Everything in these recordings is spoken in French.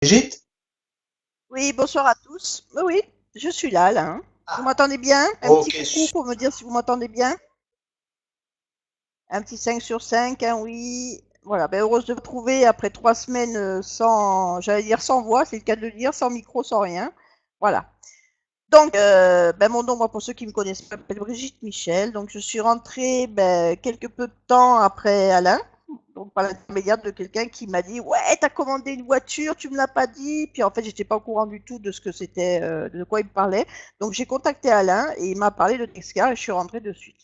Brigitte? Oui, bonsoir à tous. Oui, oui, je suis là, là, hein. Vous Ah, m'entendez bien? Un ok, petit coucou pour me dire si vous m'entendez bien. Un petit 5 sur 5, hein, oui. Voilà, ben heureuse de vous retrouver après 3 semaines sans, j'allais dire sans voix, c'est le cas de le dire, sans micro, sans rien. Voilà. Donc, ben mon nom, moi, pour ceux qui me connaissent pas, m'appelle Brigitte Michel. Donc, je suis rentrée quelque peu de temps après Alain, donc par l'intermédiaire de quelqu'un qui m'a dit ouais, t'as commandé une voiture, tu me l'as pas dit. Puis en fait, j'étais pas au courant du tout de ce que c'était, de quoi il me parlait. Donc, j'ai contacté Alain et il m'a parlé de Texcar et je suis rentrée de suite.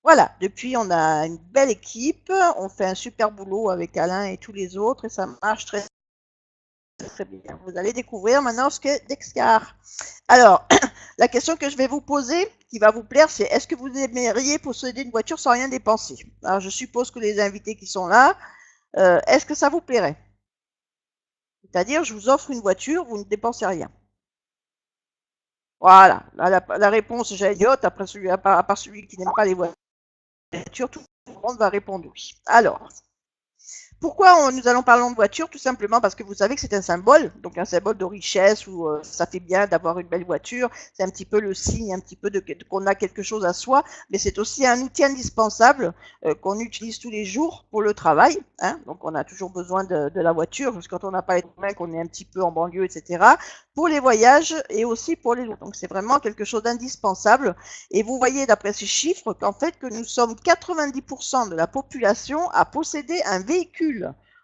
Voilà, depuis on a une belle équipe, on fait un super boulot avec Alain et tous les autres et ça marche très très bien. Vous allez découvrir maintenant ce qu'est Dexcar. Alors, la question que je vais vous poser, qui va vous plaire, c'est est-ce que vous aimeriez posséder une voiture sans rien dépenser? Alors, je suppose que les invités qui sont là, est-ce que ça vous plairait? C'est-à-dire, je vous offre une voiture, vous ne dépensez rien. Voilà, la réponse, j'ai idiote, après celui, à part celui qui n'aime pas les voitures, tout le monde va répondre oui. Alors, pourquoi nous allons parler de voiture? Tout simplement parce que vous savez que c'est un symbole, donc un symbole de richesse où ça fait bien d'avoir une belle voiture. C'est un petit peu le signe, un petit peu qu'on a quelque chose à soi, mais c'est aussi un outil indispensable qu'on utilise tous les jours pour le travail. Hein, donc on a toujours besoin de la voiture, parce que quand on n'a pas les moyens, qu'on est un petit peu en banlieue, etc. Pour les voyages et aussi pour les loisirs. Donc c'est vraiment quelque chose d'indispensable. Et vous voyez d'après ces chiffres qu'en fait que nous sommes 90% de la population à posséder un véhicule.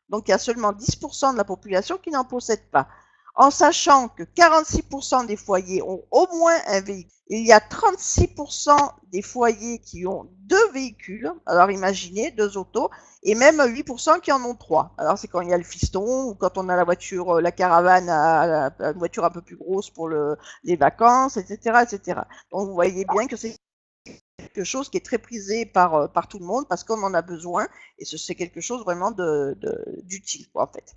Donc il y a seulement 10% de la population qui n'en possède pas. En sachant que 46% des foyers ont au moins un véhicule, il y a 36% des foyers qui ont deux véhicules, alors imaginez, deux autos, et même 8% qui en ont trois. Alors c'est quand il y a le fiston, ou quand on a la voiture, la caravane, une voiture un peu plus grosse pour les vacances, etc., etc. Donc vous voyez bien que c'est quelque chose qui est très prisé par tout le monde parce qu'on en a besoin et c'est quelque chose vraiment d'utile en fait.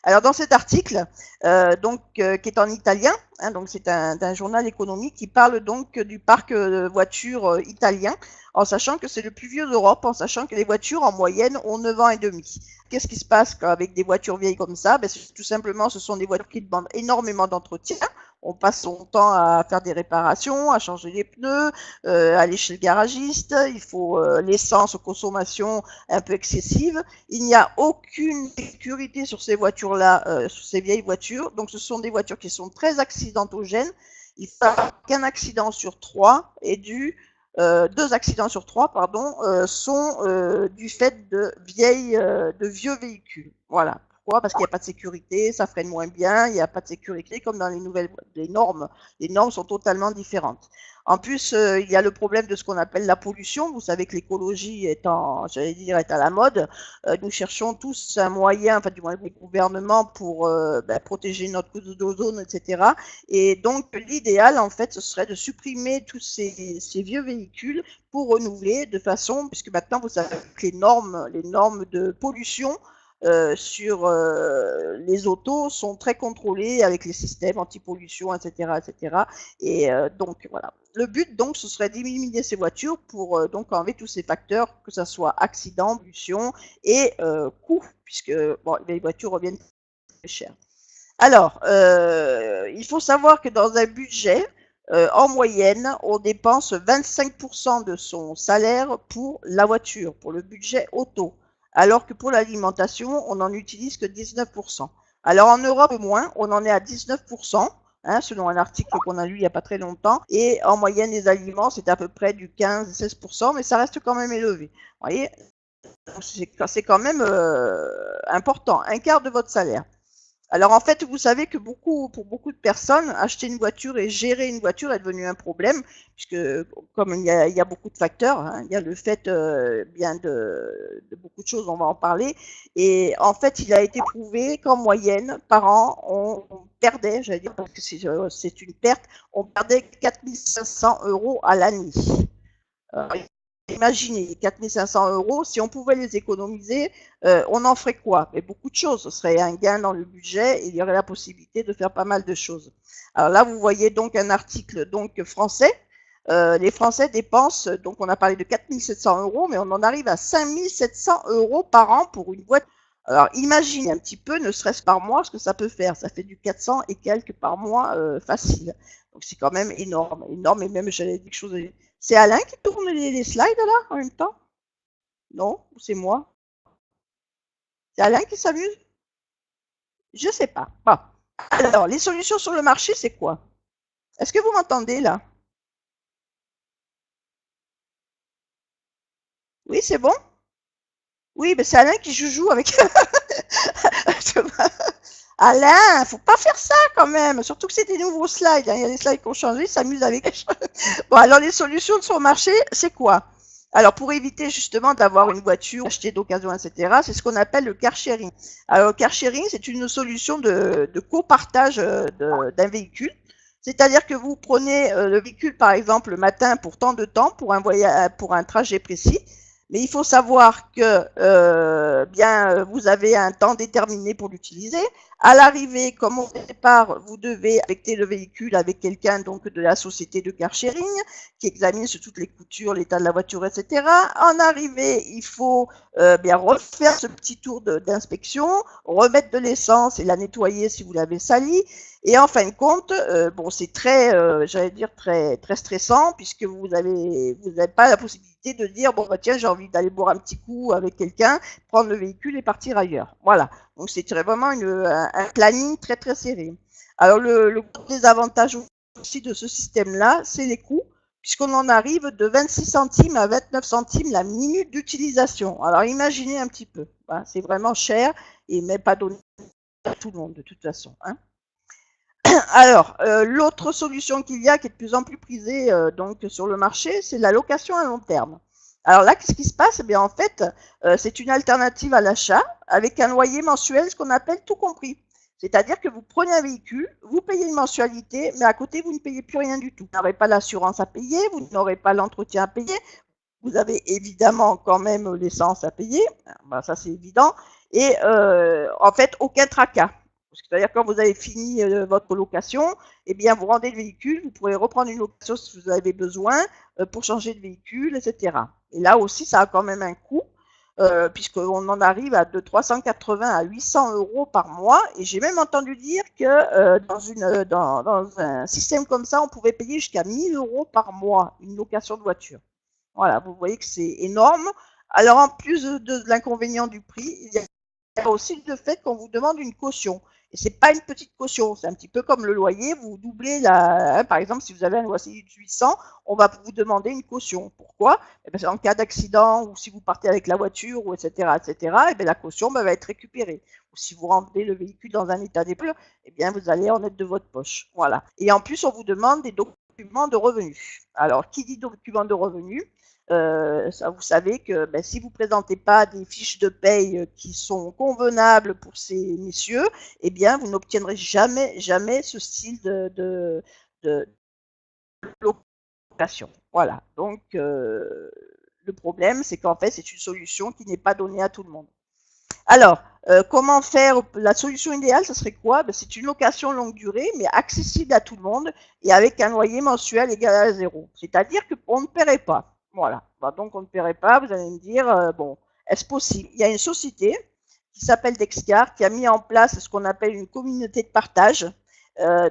Alors dans cet article, qui est en italien, hein, donc c'est un journal économique qui parle donc du parc de voitures italien, en sachant que c'est le plus vieux d'Europe, en sachant que les voitures en moyenne ont 9 ans et demi. Qu'est-ce qui se passe avec des voitures vieilles comme ça? Tout simplement, ce sont des voitures qui demandent énormément d'entretien. On passe son temps à faire des réparations, à changer les pneus, aller chez le garagiste. Il faut l'essence aux consommations un peu excessives. Il n'y a aucune sécurité sur ces voitures-là, sur ces vieilles voitures. Donc, ce sont des voitures qui sont très accidentogènes. Il faut qu'un accident sur trois est dû, deux accidents sur trois, pardon, sont du fait de vieux véhicules. Voilà. Pourquoi? Parce qu'il n'y a pas de sécurité, ça freine moins bien, il n'y a pas de sécurité comme dans les nouvelles les normes. Les normes sont totalement différentes. En plus, il y a le problème de ce qu'on appelle la pollution. Vous savez que l'écologie j'allais dire, est à la mode. Nous cherchons tous un moyen, enfin du moins le gouvernement, pour protéger notre couche d'ozone, etc. Et donc l'idéal, en fait, ce serait de supprimer tous ces vieux véhicules pour renouveler de façon, puisque maintenant vous savez que les normes de pollution sur les autos sont très contrôlées avec les systèmes anti-pollution, etc., etc. Et donc voilà. Le but donc ce serait d'éliminer ces voitures pour donc enlever tous ces facteurs, que ce soit accident, pollution et coût, puisque bon, les voitures reviennent très chères. Alors, il faut savoir que dans un budget, en moyenne, on dépense 25% de son salaire pour la voiture, pour le budget auto, alors que pour l'alimentation, on n'en utilise que 19%. Alors en Europe, moins, on en est à 19%. Hein, selon un article qu'on a lu il n'y a pas très longtemps. Et en moyenne, les aliments, c'est à peu près du 15-16%, mais ça reste quand même élevé. Vous voyez, c'est quand même important, un quart de votre salaire. Alors en fait, vous savez que pour beaucoup de personnes, acheter une voiture et gérer une voiture est devenu un problème, puisque comme il y a beaucoup de facteurs, hein, il y a le fait bien de beaucoup de choses, on va en parler, et en fait, il a été prouvé qu'en moyenne, par an, on perdait, j'allais dire, parce que c'est une perte, on perdait 4 500 € à l'année. Euh, Imaginez, 4 500 €, si on pouvait les économiser, on en ferait quoi? Mais beaucoup de choses. Ce serait un gain dans le budget et il y aurait la possibilité de faire pas mal de choses. Alors là, vous voyez donc un article donc français. Les Français dépensent, donc on a parlé de 4 700 €, mais on en arrive à 5 700 € par an pour une voiture. Alors, imaginez un petit peu, ne serait-ce par mois, ce que ça peut faire. Ça fait du 400 et quelques par mois facile. Donc, c'est quand même énorme. Énorme, et même, j'allais dire quelque chose. C'est Alain qui tourne les slides, là, en même temps? Non? Ou c'est moi? C'est Alain qui s'amuse? Je sais pas. Bon. Alors, les solutions sur le marché, c'est quoi? Est-ce que vous m'entendez, là? Oui, c'est bon? Oui, mais c'est Alain qui joue avec. Alain, faut pas faire ça quand même. Surtout que c'est des nouveaux slides, hein. Il y a des slides qui ont changé, ils s'amusent avec les choses. Bon, alors les solutions sur le marché, c'est quoi? Alors pour éviter justement d'avoir une voiture achetée d'occasion, etc., c'est ce qu'on appelle le car sharing. Alors le car sharing, c'est une solution de copartage d'un véhicule. C'est-à-dire que vous prenez le véhicule par exemple le matin pour tant de temps pour un voyage, pour un trajet précis. Mais il faut savoir que vous avez un temps déterminé pour l'utiliser. À l'arrivée, comme au départ, vous devez affecter le véhicule avec quelqu'un donc de la société de car sharing qui examine sur toutes les coutures, l'état de la voiture, etc. En arrivée, il faut bien refaire ce petit tour d'inspection, remettre de l'essence et la nettoyer si vous l'avez salie. Et en fin de compte, bon, c'est très, j'allais dire très très stressant puisque vous n'avez pas la possibilité de dire bon bah tiens j'ai envie d'aller boire un petit coup avec quelqu'un, prendre le véhicule et partir ailleurs. Voilà. Donc c'est vraiment un planning très très serré. Alors le désavantage aussi de ce système-là, c'est les coûts, puisqu'on en arrive de 26 centimes à 29 centimes la minute d'utilisation. Alors imaginez un petit peu, hein, c'est vraiment cher et même pas donné à tout le monde de toute façon. Hein. Alors, l'autre solution qu'il y a, qui est de plus en plus prisée donc sur le marché, c'est la location à long terme. Alors là, qu'est-ce qui se passe? Eh bien, en fait, c'est une alternative à l'achat avec un loyer mensuel, ce qu'on appelle tout compris. C'est-à-dire que vous prenez un véhicule, vous payez une mensualité, mais à côté, vous ne payez plus rien du tout. Vous n'aurez pas l'assurance à payer, vous n'aurez pas l'entretien à payer, vous avez évidemment quand même l'essence à payer, ben, ça c'est évident, et en fait, aucun tracas. C'est-à-dire quand vous avez fini votre location, eh bien vous rendez le véhicule, vous pourrez reprendre une location si vous avez besoin pour changer de véhicule, etc. Et là aussi, ça a quand même un coût, puisqu'on en arrive à de 380 à 800 euros par mois. Et j'ai même entendu dire que dans un système comme ça, on pouvait payer jusqu'à 1000 euros par mois une location de voiture. Voilà, vous voyez que c'est énorme. Alors en plus de l'inconvénient du prix, il y a aussi le fait qu'on vous demande une caution. Et c'est pas une petite caution, c'est un petit peu comme le loyer, vous doublez par exemple, si vous avez un loyer de 800, on va vous demander une caution. Pourquoi? Eh bien, en cas d'accident, ou si vous partez avec la voiture, ou etc., eh bien, la caution va être récupérée. Ou si vous rendez le véhicule dans un état déployé, eh bien, vous allez en être de votre poche. Voilà. Et en plus, on vous demande des documents de revenus. Alors, qui dit documents de revenus? Ça, vous savez que si vous ne présentez pas des fiches de paye qui sont convenables pour ces messieurs, eh bien, vous n'obtiendrez jamais, jamais ce style de location. Voilà. Donc, le problème, c'est qu'en fait, c'est une solution qui n'est pas donnée à tout le monde. Alors, comment faire? La solution idéale, ce serait quoi? C'est une location longue durée, mais accessible à tout le monde et avec un loyer mensuel égal à 0. C'est-à-dire qu'on ne paierait pas. Voilà. Donc, on ne paierait pas. Vous allez me dire, bon, est-ce possible? Il y a une société qui s'appelle Dexcar qui a mis en place ce qu'on appelle une communauté de partage,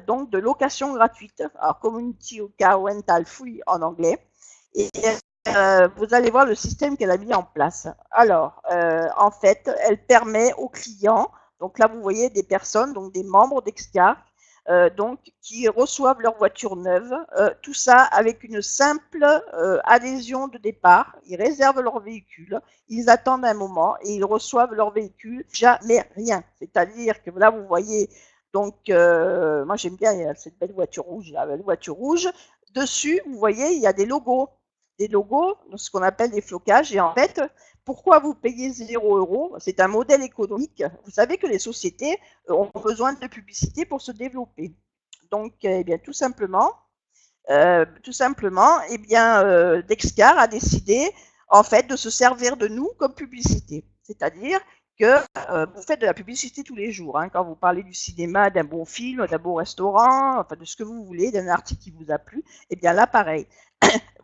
donc de location gratuite. Alors, Community Car Rental Free en anglais. Et vous allez voir le système qu'elle a mis en place. Alors, en fait, elle permet aux clients, donc là vous voyez des personnes, donc des membres d'Excar, donc qui reçoivent leur voiture neuve, tout ça avec une simple adhésion de départ. Ils réservent leur véhicule, ils attendent un moment et ils reçoivent leur véhicule, jamais rien. C'est-à-dire que là vous voyez, donc moi j'aime bien cette belle voiture rouge, la belle voiture rouge. Dessus, vous voyez, il y a des logos, ce qu'on appelle des flocages. Et en fait, pourquoi vous payez 0 euros? C'est un modèle économique. Vous savez que les sociétés ont besoin de publicité pour se développer. Donc, eh bien, tout simplement, eh bien, Dexcar a décidé en fait de se servir de nous comme publicité. C'est-à-dire que vous faites de la publicité tous les jours. Hein, quand vous parlez du cinéma, d'un bon film, d'un bon restaurant, enfin de ce que vous voulez, d'un article qui vous a plu, eh bien là, pareil.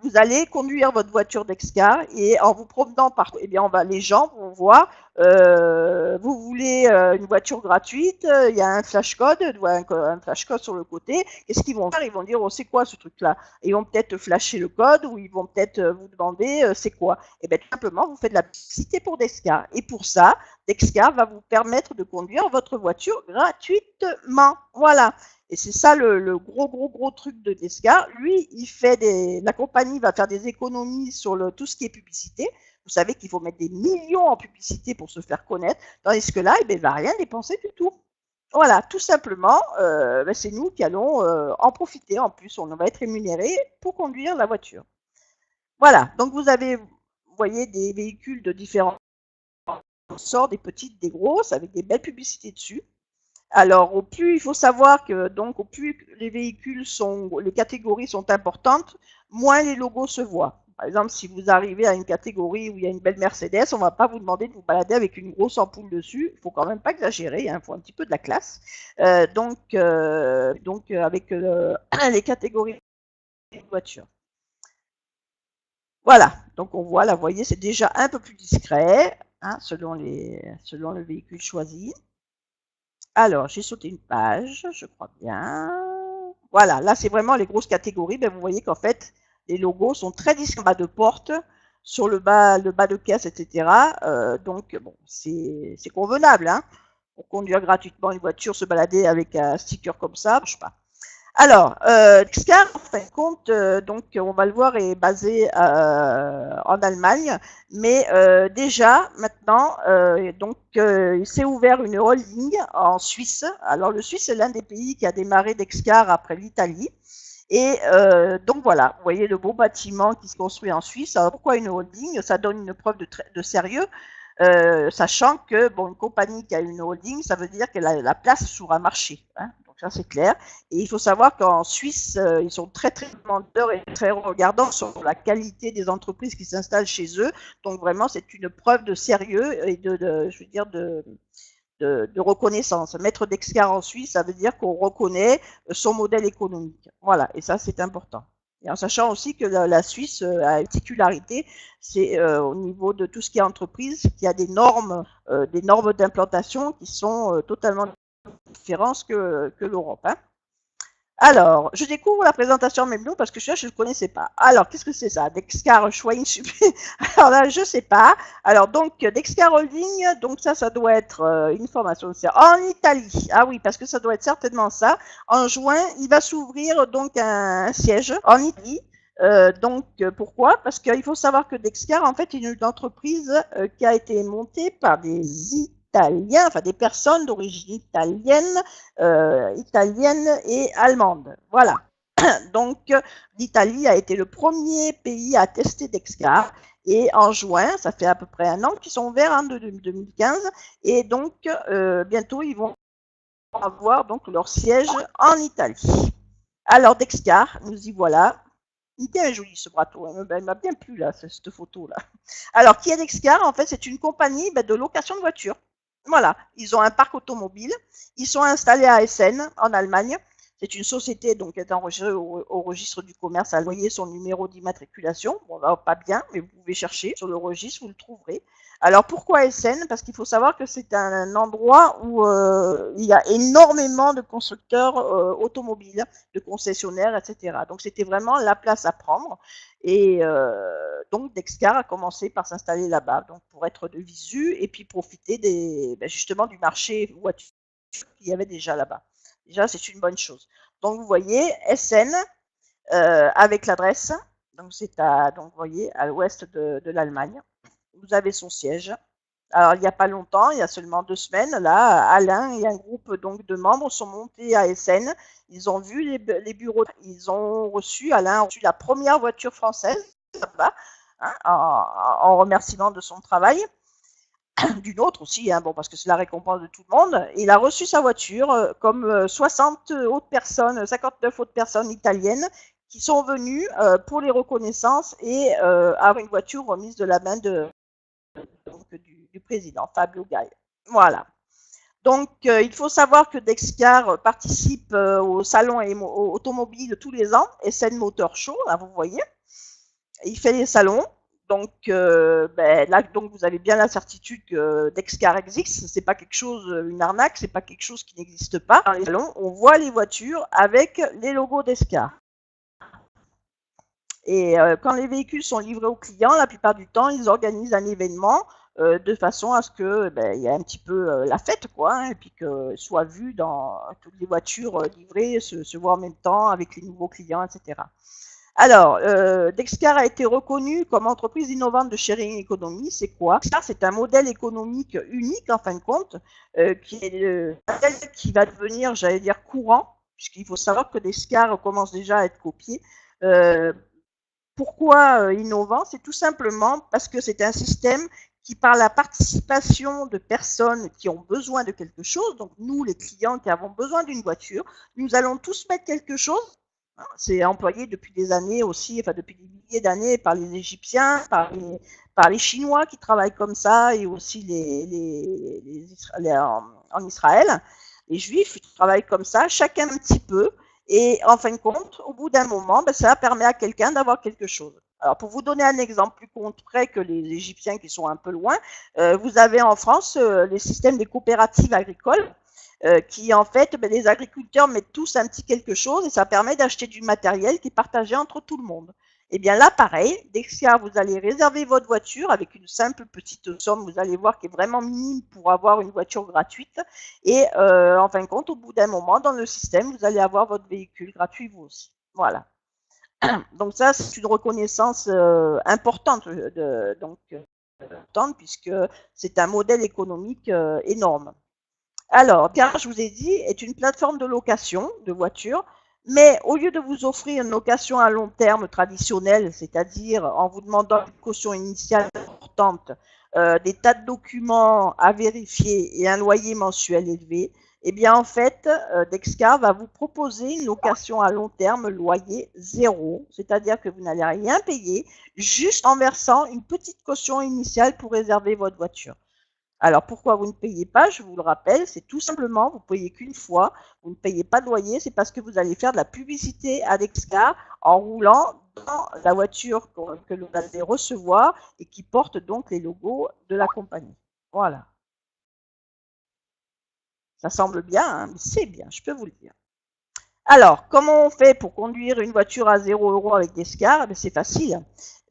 vous allez conduire votre voiture d'Excar et en vous promenant partout, eh bien, les gens vont voir, vous voulez une voiture gratuite, il y a un flash code, un flash code sur le côté. Qu'est-ce qu'ils vont faire? Ils vont dire, oh, c'est quoi ce truc-là? Ils vont peut-être flasher le code ou ils vont peut-être vous demander, c'est quoi? Et bien, tout simplement, vous faites de la publicité pour Dexcar. Et pour ça, Dexcar va vous permettre de conduire votre voiture gratuitement. Voilà. Et c'est ça le gros truc de Dexcar. Lui, la compagnie va faire des économies sur tout ce qui est publicité. Vous savez qu'il faut mettre des millions en publicité pour se faire connaître, tandis que là, il ne va rien dépenser du tout. Voilà, tout simplement, c'est nous qui allons en profiter. En plus, on va être rémunérés pour conduire la voiture. Voilà, donc vous voyez, des véhicules de différents sortes, des petites, des grosses, avec des belles publicités dessus. Alors, il faut savoir que au plus les catégories sont importantes, moins les logos se voient. Par exemple, si vous arrivez à une catégorie où il y a une belle Mercedes, on ne va pas vous demander de vous balader avec une grosse ampoule dessus. Il ne faut quand même pas exagérer, il faut un petit peu de la classe. Avec les catégories de voitures. Voilà, donc on voit, là, vous voyez, c'est déjà un peu plus discret, selon le véhicule choisi. Alors, j'ai sauté une page, je crois bien. Voilà, là, c'est vraiment les grosses catégories. Vous voyez qu'en fait, les logos sont très discrets, bas de porte, sur le bas de caisse, etc. Donc, bon, c'est convenable, pour conduire gratuitement une voiture, se balader avec un sticker comme ça, ça marche pas. Alors, Dexcar, en fin de compte, on va le voir, est basé en Allemagne, mais déjà maintenant, il s'est ouvert une holding en Suisse. Alors, le Suisse est l'un des pays qui a démarré Dexcar après l'Italie. Et donc voilà, vous voyez le beau bâtiment qui se construit en Suisse. Alors, pourquoi une holding? Ça donne une preuve de sérieux. Sachant que une compagnie qui a une holding, ça veut dire qu'elle a la place sur un marché. Donc ça c'est clair. Et il faut savoir qu'en Suisse, ils sont très demandeurs et très regardants sur la qualité des entreprises qui s'installent chez eux. Donc vraiment, c'est une preuve de sérieux et de reconnaissance. Mettre Dexcar en Suisse, ça veut dire qu'on reconnaît son modèle économique. Voilà, et ça c'est important. Et en sachant aussi que la Suisse a une particularité, c'est au niveau de tout ce qui est entreprise, qu'il y a des normes d'implantation qui sont totalement différentes que l'Europe. Alors, je découvre la présentation même nous parce que je ne connaissais pas. Alors, qu'est-ce que c'est ça? Dexcar Schwein. Alors là, je ne sais pas. Alors, donc, Dexcar Holding, donc ça doit être une formation. C'est en Italie. Ah oui, parce que ça doit être certainement ça. En juin, il va s'ouvrir donc un siège en Italie. Pourquoi? Parce qu'il faut savoir que Dexcar, en fait, est une entreprise qui a été montée par des Italiens, enfin des personnes d'origine italienne et allemande. Voilà. Donc, l'Italie a été le premier pays à tester Dexcar. Et en juin, ça fait à peu près un an qu'ils sont ouverts, de 2015. Et donc, bientôt, ils vont avoir donc leur siège en Italie. Alors, Dexcar, nous y voilà. Il est bien joli ce bateau, il m'a bien plu là, cette photo là. Alors, qui est Dexcar? En fait, c'est une compagnie de location de voitures. Voilà, ils ont un parc automobile. Ils sont installés à Essen, en Allemagne. C'est une société donc qui est enregistrée au registre du commerce. Vous voyez son numéro d'immatriculation. Bon, là, pas bien, mais vous pouvez chercher sur le registre, vous le trouverez. Alors pourquoi Essen? Parce qu'il faut savoir que c'est un endroit où il y a énormément de constructeurs automobiles, de concessionnaires, etc. Donc c'était vraiment la place à prendre. Et donc Dexcar a commencé par s'installer là-bas, donc pour être de visu et puis profiter justement du marché voiture qu'il y avait déjà là-bas. Déjà, c'est une bonne chose. Donc vous voyez Essen avec l'adresse. Donc c'est vous voyez à l'ouest de l'Allemagne. Vous avez son siège. Alors il n'y a pas longtemps, il y a seulement 2 semaines, là, Alain et un groupe donc de membres sont montés à Essen. Ils ont vu les bureaux, ils ont reçu, Alain a reçu la première voiture française là-bas, en remerciement de son travail. D'une autre aussi, parce que c'est la récompense de tout le monde. Il a reçu sa voiture comme 60 autres personnes, 59 autres personnes italiennes qui sont venues pour les reconnaissances et avoir une voiture remise de la main du président, Fabio Gai. Voilà. Donc, il faut savoir que Dexcar participe au salon automobile tous les ans, Essen Motor Show, là vous voyez. il fait les salons. Donc, là, donc vous avez bien la certitude que Dexcar existe. C'est pas quelque chose, une arnaque, c'est pas quelque chose qui n'existe pas. Dans les salons, on voit les voitures avec les logos Dexcar. Et quand les véhicules sont livrés aux clients, la plupart du temps, ils organisent un événement de façon à ce que il y ait un petit peu la fête, quoi, hein, et puis que soit vu dans toutes les voitures livrées, se voient en même temps avec les nouveaux clients, etc. Alors, Dexcar a été reconnu comme entreprise innovante de sharing economy. C'est quoi? Dexcar, c'est un modèle économique unique, en fin de compte, qui est le modèle qui va devenir, j'allais dire, courant, puisqu'il faut savoir que Dexcar commence déjà à être copié. Pourquoi innovant? C'est tout simplement parce que c'est un système qui, par la participation de personnes qui ont besoin de quelque chose, donc nous, les clients qui avons besoin d'une voiture, nous allons tous mettre quelque chose. C'est employé depuis des années aussi, enfin depuis des milliers d'années par les Égyptiens, par les Chinois qui travaillent comme ça, et aussi en Israël. Les Juifs ils travaillent comme ça, chacun un petit peu. Et en fin de compte, au bout d'un moment, ça permet à quelqu'un d'avoir quelque chose. Alors, pour vous donner un exemple plus concret que les Égyptiens qui sont un peu loin, vous avez en France les systèmes des coopératives agricoles qui, en fait, les agriculteurs mettent tous un petit quelque chose et ça permet d'acheter du matériel qui est partagé entre tout le monde. Et bien là, pareil, dès que vous allez réserver votre voiture avec une simple petite somme, vous allez voir qui est vraiment minime pour avoir une voiture gratuite. Et en fin de compte, au bout d'un moment, dans le système, vous allez avoir votre véhicule gratuit vous aussi. Voilà. Donc ça, c'est une reconnaissance importante, puisque c'est un modèle économique énorme. Alors, car je vous ai dit, est une plateforme de location de voitures, mais au lieu de vous offrir une location à long terme traditionnelle, c'est-à-dire en vous demandant une caution initiale importante, des tas de documents à vérifier et un loyer mensuel élevé, eh bien en fait, Dexcar va vous proposer une location à long terme, loyer zéro, c'est-à-dire que vous n'allez rien payer, juste en versant une petite caution initiale pour réserver votre voiture. Alors pourquoi vous ne payez pas? Je vous le rappelle, c'est tout simplement, vous ne payez qu'une fois, vous ne payez pas de loyer, c'est parce que vous allez faire de la publicité à Dexcar en roulant dans la voiture que vous allez recevoir et qui porte donc les logos de la compagnie. Voilà. Ça semble bien, hein, mais c'est bien, je peux vous le dire. Alors, comment on fait pour conduire une voiture à 0 € avec Dexcar? C'est facile.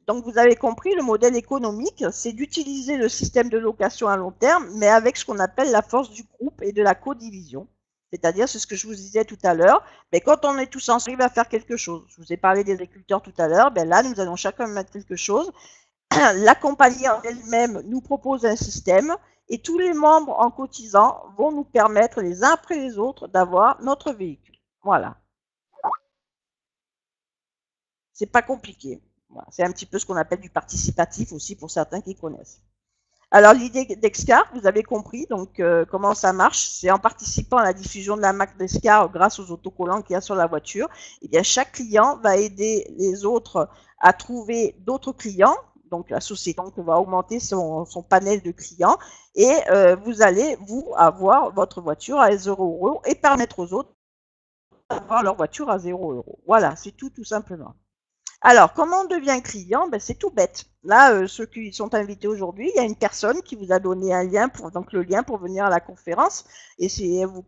Donc, vous avez compris, le modèle économique, c'est d'utiliser le système de location à long terme, mais avec ce qu'on appelle la force du groupe et de la codivision. C'est-à-dire, c'est ce que je vous disais tout à l'heure, mais quand on est tous ensemble à faire quelque chose, je vous ai parlé des agriculteurs tout à l'heure, là, nous allons chacun mettre quelque chose. La compagnie en elle-même nous propose un système et tous les membres en cotisant vont nous permettre les uns après les autres d'avoir notre véhicule. Voilà. C'est pas compliqué. Voilà. C'est un petit peu ce qu'on appelle du participatif aussi pour certains qui connaissent. Alors l'idée d'Excar, vous avez compris donc comment ça marche, c'est en participant à la diffusion de la marque d'Excar grâce aux autocollants qu'il y a sur la voiture, et bien chaque client va aider les autres à trouver d'autres clients, donc la société donc, va augmenter son panel de clients et vous allez vous avoir votre voiture à 0 € et permettre aux autres d'avoir leur voiture à 0 €. Voilà, c'est tout simplement. Alors, comment on devient client? C'est tout bête. Là, ceux qui sont invités aujourd'hui, il y a une personne qui vous a donné un lien donc le lien pour venir à la conférence et c'est vous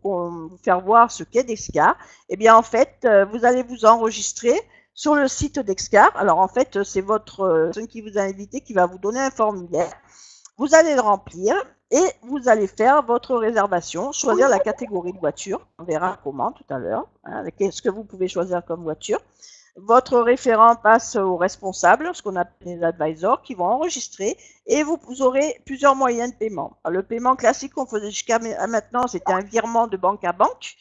faire voir ce qu'est Dexcar. Eh bien, en fait, vous allez vous enregistrer sur le site Dexcar. Alors, en fait, c'est votre personne qui vous a invité qui va vous donner un formulaire. Vous allez le remplir et vous allez faire votre réservation, choisir la catégorie de voiture. On verra comment tout à l'heure, hein, qu'est-ce que vous pouvez choisir comme voiture. Votre référent passe au responsable, ce qu'on appelle les advisors, qui vont enregistrer et vous aurez plusieurs moyens de paiement. Alors, le paiement classique qu'on faisait jusqu'à maintenant, c'était un virement de banque à banque,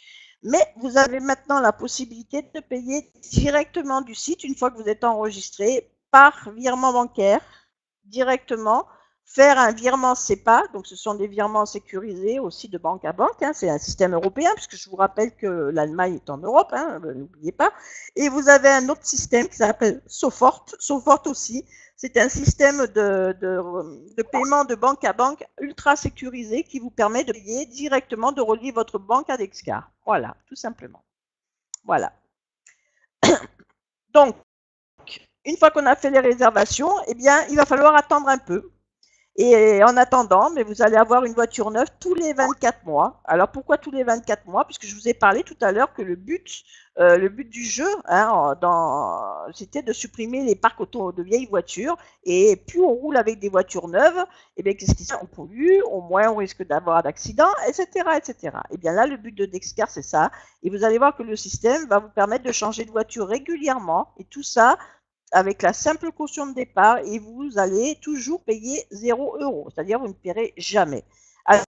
mais vous avez maintenant la possibilité de payer directement du site une fois que vous êtes enregistré par virement bancaire, directement. Faire un virement SEPA, donc ce sont des virements sécurisés aussi de banque à banque, hein, c'est un système européen, puisque je vous rappelle que l'Allemagne est en Europe, hein, n'oubliez pas. Et vous avez un autre système qui s'appelle Sofort, Sofort aussi, c'est un système de paiement de banque à banque ultra sécurisé qui vous permet de payer directement, de relier votre banque à Dexcar. Voilà, tout simplement. Voilà. Donc, Une fois qu'on a fait les réservations, eh bien, il va falloir attendre un peu. Et en attendant, mais vous allez avoir une voiture neuve tous les 24 mois. Alors pourquoi tous les 24 mois? Puisque je vous ai parlé tout à l'heure que le but du jeu, hein, c'était de supprimer les parcs auto de vieilles voitures. Et plus on roule avec des voitures neuves, eh bien qu'est-ce qui se passe? On pollue, au moins on risque d'avoir d'accidents, etc., etc. Et bien là, le but de Dexcar, c'est ça. Et vous allez voir que le système va vous permettre de changer de voiture régulièrement. Et tout ça avec la simple caution de départ et vous allez toujours payer 0 €, c'est-à-dire vous ne paierez jamais. Alors,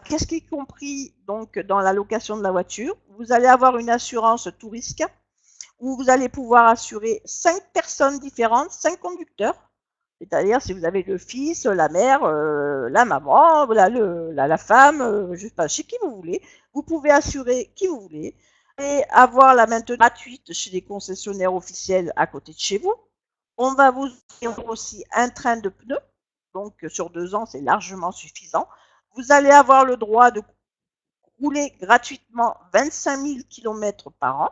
qu'est-ce qui est compris donc dans la location de la voiture? Vous allez avoir une assurance tout risque où vous allez pouvoir assurer 5 personnes différentes, 5 conducteurs. C'est-à-dire si vous avez le fils, la mère, la maman, la femme, je sais pas, chez qui vous voulez, vous pouvez assurer qui vous voulez et avoir la maintenance gratuite chez les concessionnaires officiels à côté de chez vous. On va vous offrir aussi un train de pneus, donc sur 2 ans, c'est largement suffisant. Vous allez avoir le droit de rouler gratuitement 25 000 km par an,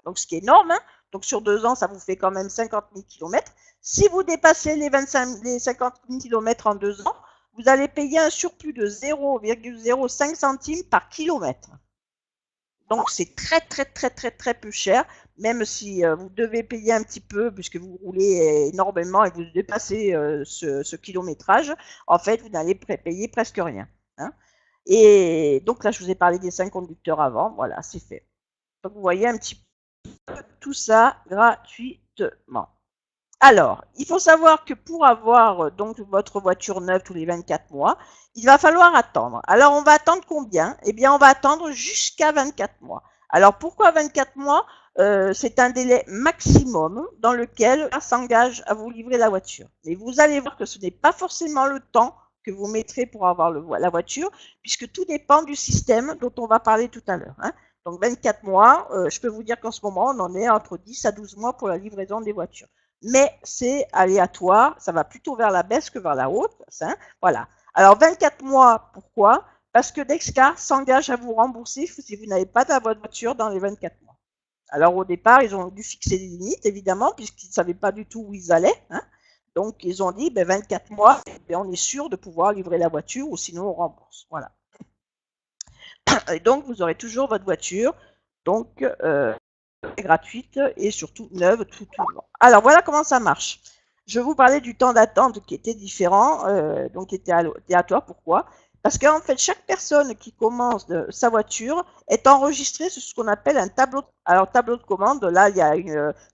donc ce qui est énorme, hein. Donc sur 2 ans, ça vous fait quand même 50 000 km. Si vous dépassez les 50 000 km en 2 ans, vous allez payer un surplus de 0,05 centimes par kilomètre. Donc c'est très très très très très peu cher, même si vous devez payer un petit peu puisque vous roulez énormément et vous dépassez ce kilométrage, en fait vous n'allez payer presque rien, hein. Et donc là je vous ai parlé des 5 conducteurs avant, voilà c'est fait. Donc vous voyez un petit peu tout ça gratuitement. Alors, il faut savoir que pour avoir donc votre voiture neuve tous les 24 mois, il va falloir attendre. Alors, on va attendre combien? Eh bien, on va attendre jusqu'à 24 mois. Alors, pourquoi 24 mois? C'est un délai maximum dans lequel on s'engage à vous livrer la voiture. Mais vous allez voir que ce n'est pas forcément le temps que vous mettrez pour avoir la voiture, puisque tout dépend du système dont on va parler tout à l'heure, hein. Donc 24 mois, je peux vous dire qu'en ce moment, on en est entre 10 à 12 mois pour la livraison des voitures. Mais c'est aléatoire, ça va plutôt vers la baisse que vers la hausse, hein, voilà. Alors 24 mois, pourquoi? Parce que Dexcar s'engage à vous rembourser si vous n'avez pas de votre voiture dans les 24 mois. Alors au départ, ils ont dû fixer des limites, évidemment, puisqu'ils ne savaient pas du tout où ils allaient, hein. Donc ils ont dit, 24 mois, on est sûr de pouvoir livrer la voiture ou sinon on rembourse. Voilà. Et donc vous aurez toujours votre voiture, donc gratuite et surtout neuve tout le long. Alors voilà comment ça marche. Je vous parlais du temps d'attente qui était différent, donc qui était aléatoire. Pourquoi? Parce qu'en fait, chaque personne qui commence sa voiture est enregistrée sur ce qu'on appelle un tableau. Alors, tableau de commande, là, il y a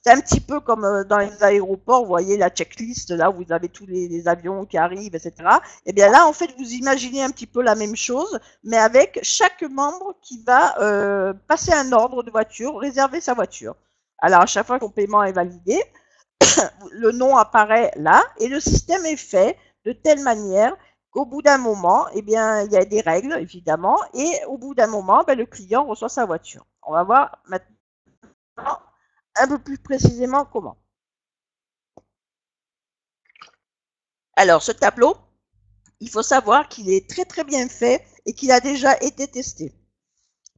c'est un petit peu comme dans les aéroports, vous voyez la checklist, là où vous avez tous les avions qui arrivent, etc. Et bien là, en fait, vous imaginez un petit peu la même chose, mais avec chaque membre qui va passer un ordre de voiture, réserver sa voiture. Alors, à chaque fois que son paiement est validé, le nom apparaît là et le système est fait de telle manière qu'au bout d'un moment, eh bien, il y a des règles, évidemment, et au bout d'un moment, le client reçoit sa voiture. On va voir maintenant un peu plus précisément comment. Alors, ce tableau, il faut savoir qu'il est très très bien fait et qu'il a déjà été testé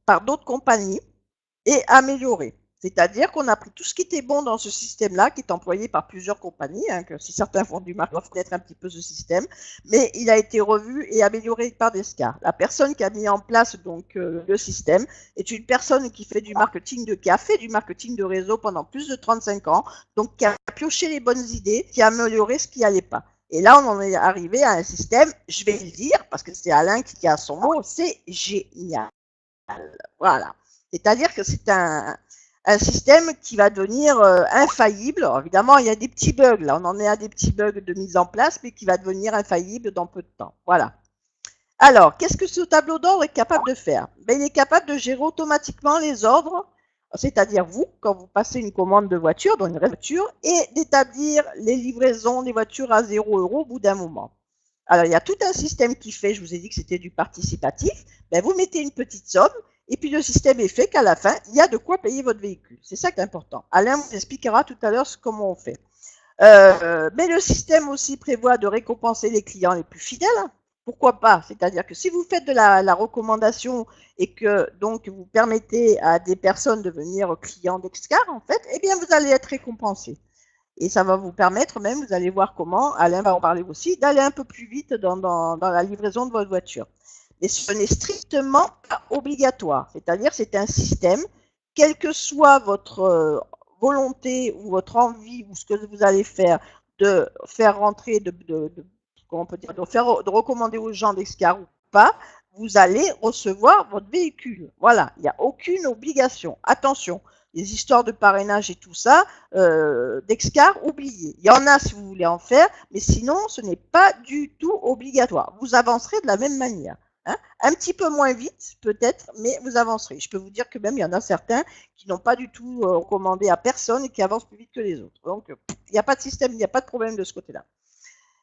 par d'autres compagnies et amélioré. C'est-à-dire qu'on a pris tout ce qui était bon dans ce système-là, qui est employé par plusieurs compagnies, hein, que si certains font du marque doivent connaître un petit peu ce système, mais il a été revu et amélioré par Dexcar. La personne qui a mis en place donc le système est une personne qui fait du marketing qui a fait du marketing de réseau pendant plus de 35 ans, donc qui a pioché les bonnes idées, qui a amélioré ce qui n'allait pas. Et là, on en est arrivé à un système, je vais le dire, parce que c'est Alain qui a son mot, c'est génial. Voilà. C'est-à-dire que c'est un système qui va devenir infaillible. Alors, évidemment, il y a des petits bugs. Là, on en est à des petits bugs de mise en place, mais qui va devenir infaillible dans peu de temps. Voilà. Alors, qu'est-ce que ce tableau d'ordre est capable de faire? Il est capable de gérer automatiquement les ordres, c'est-à-dire vous, quand vous passez une commande de voiture, dans une voiture, et d'établir les livraisons des voitures à 0 € au bout d'un moment. Alors, il y a tout un système qui fait, je vous ai dit que c'était du participatif, vous mettez une petite somme, et puis le système est fait qu'à la fin, il y a de quoi payer votre véhicule. C'est ça qui est important. Alain vous expliquera tout à l'heure comment on fait. Mais le système aussi prévoit de récompenser les clients les plus fidèles. Pourquoi pas? C'est-à-dire que si vous faites de la recommandation et que donc vous permettez à des personnes de devenir clients Dexcar, en fait, eh bien vous allez être récompensé. Et ça va vous permettre même, vous allez voir comment, Alain va en parler aussi, d'aller un peu plus vite dans la livraison de votre voiture. Mais ce n'est strictement pas obligatoire. C'est-à-dire c'est un système, quelle que soit votre volonté ou votre envie ou ce que vous allez faire, de faire rentrer, comment on peut dire, de recommander aux gens d'Excar ou pas, vous allez recevoir votre véhicule. Voilà, il n'y a aucune obligation. Attention, les histoires de parrainage et tout ça, d'Excar, oubliez. Il y en a si vous voulez en faire, mais sinon, ce n'est pas du tout obligatoire. Vous avancerez de la même manière. Hein, un petit peu moins vite, peut-être, mais vous avancerez. Je peux vous dire que même, il y en a certains qui n'ont pas du tout recommandé à personne et qui avancent plus vite que les autres. Donc, il n'y a pas de système, il n'y a pas de problème de ce côté-là.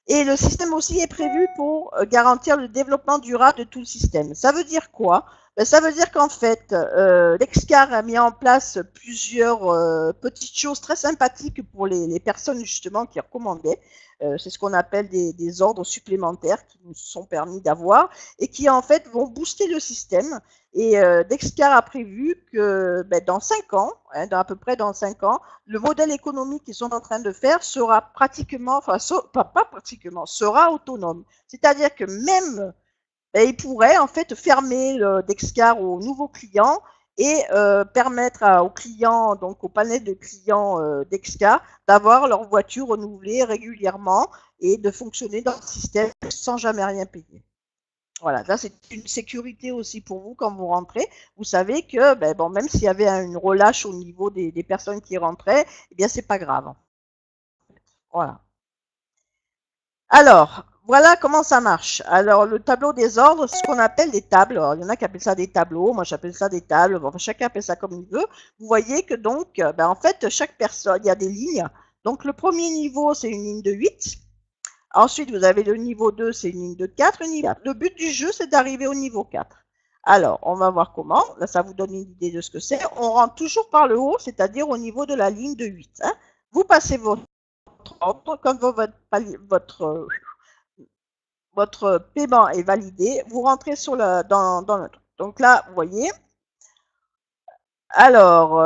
Et le système aussi est prévu pour garantir le développement durable de tout le système. Ça veut dire quoi? Ça veut dire qu'en fait, l'Excar a mis en place plusieurs petites choses très sympathiques pour les personnes justement qui recommandaient. C'est ce qu'on appelle des ordres supplémentaires qui nous sont permis d'avoir et qui en fait vont booster le système. Et Dexcar a prévu que dans 5 ans, à peu près dans 5 ans, le modèle économique qu'ils sont en train de faire sera pratiquement, enfin pas pratiquement, sera autonome. C'est-à-dire que même ils pourraient en fait fermer le Dexcar aux nouveaux clients et permettre aux clients, donc au panel de clients Dexcar, d'avoir leur voiture renouvelée régulièrement et de fonctionner dans le système sans jamais rien payer. Voilà, là c'est une sécurité aussi pour vous quand vous rentrez. Vous savez que même s'il y avait une relâche au niveau des personnes qui rentraient, eh bien c'est pas grave. Voilà. Alors, voilà comment ça marche. Alors, le tableau des ordres, c'est ce qu'on appelle des tables. Alors, il y en a qui appellent ça des tableaux, moi j'appelle ça des tables. Bon, enfin, chacun appelle ça comme il veut. Vous voyez que donc, en fait, chaque personne, il y a des lignes. Donc, le premier niveau, c'est une ligne de 8. Ensuite, vous avez le niveau 2, c'est une ligne de 4. Le but du jeu, c'est d'arriver au niveau 4. Alors, on va voir comment. Là, ça vous donne une idée de ce que c'est. On rentre toujours par le haut, c'est-à-dire au niveau de la ligne de 8. Hein. Vous passez votre ordre, comme votre paiement est validé, vous rentrez dans le truc. Donc là, vous voyez. Alors,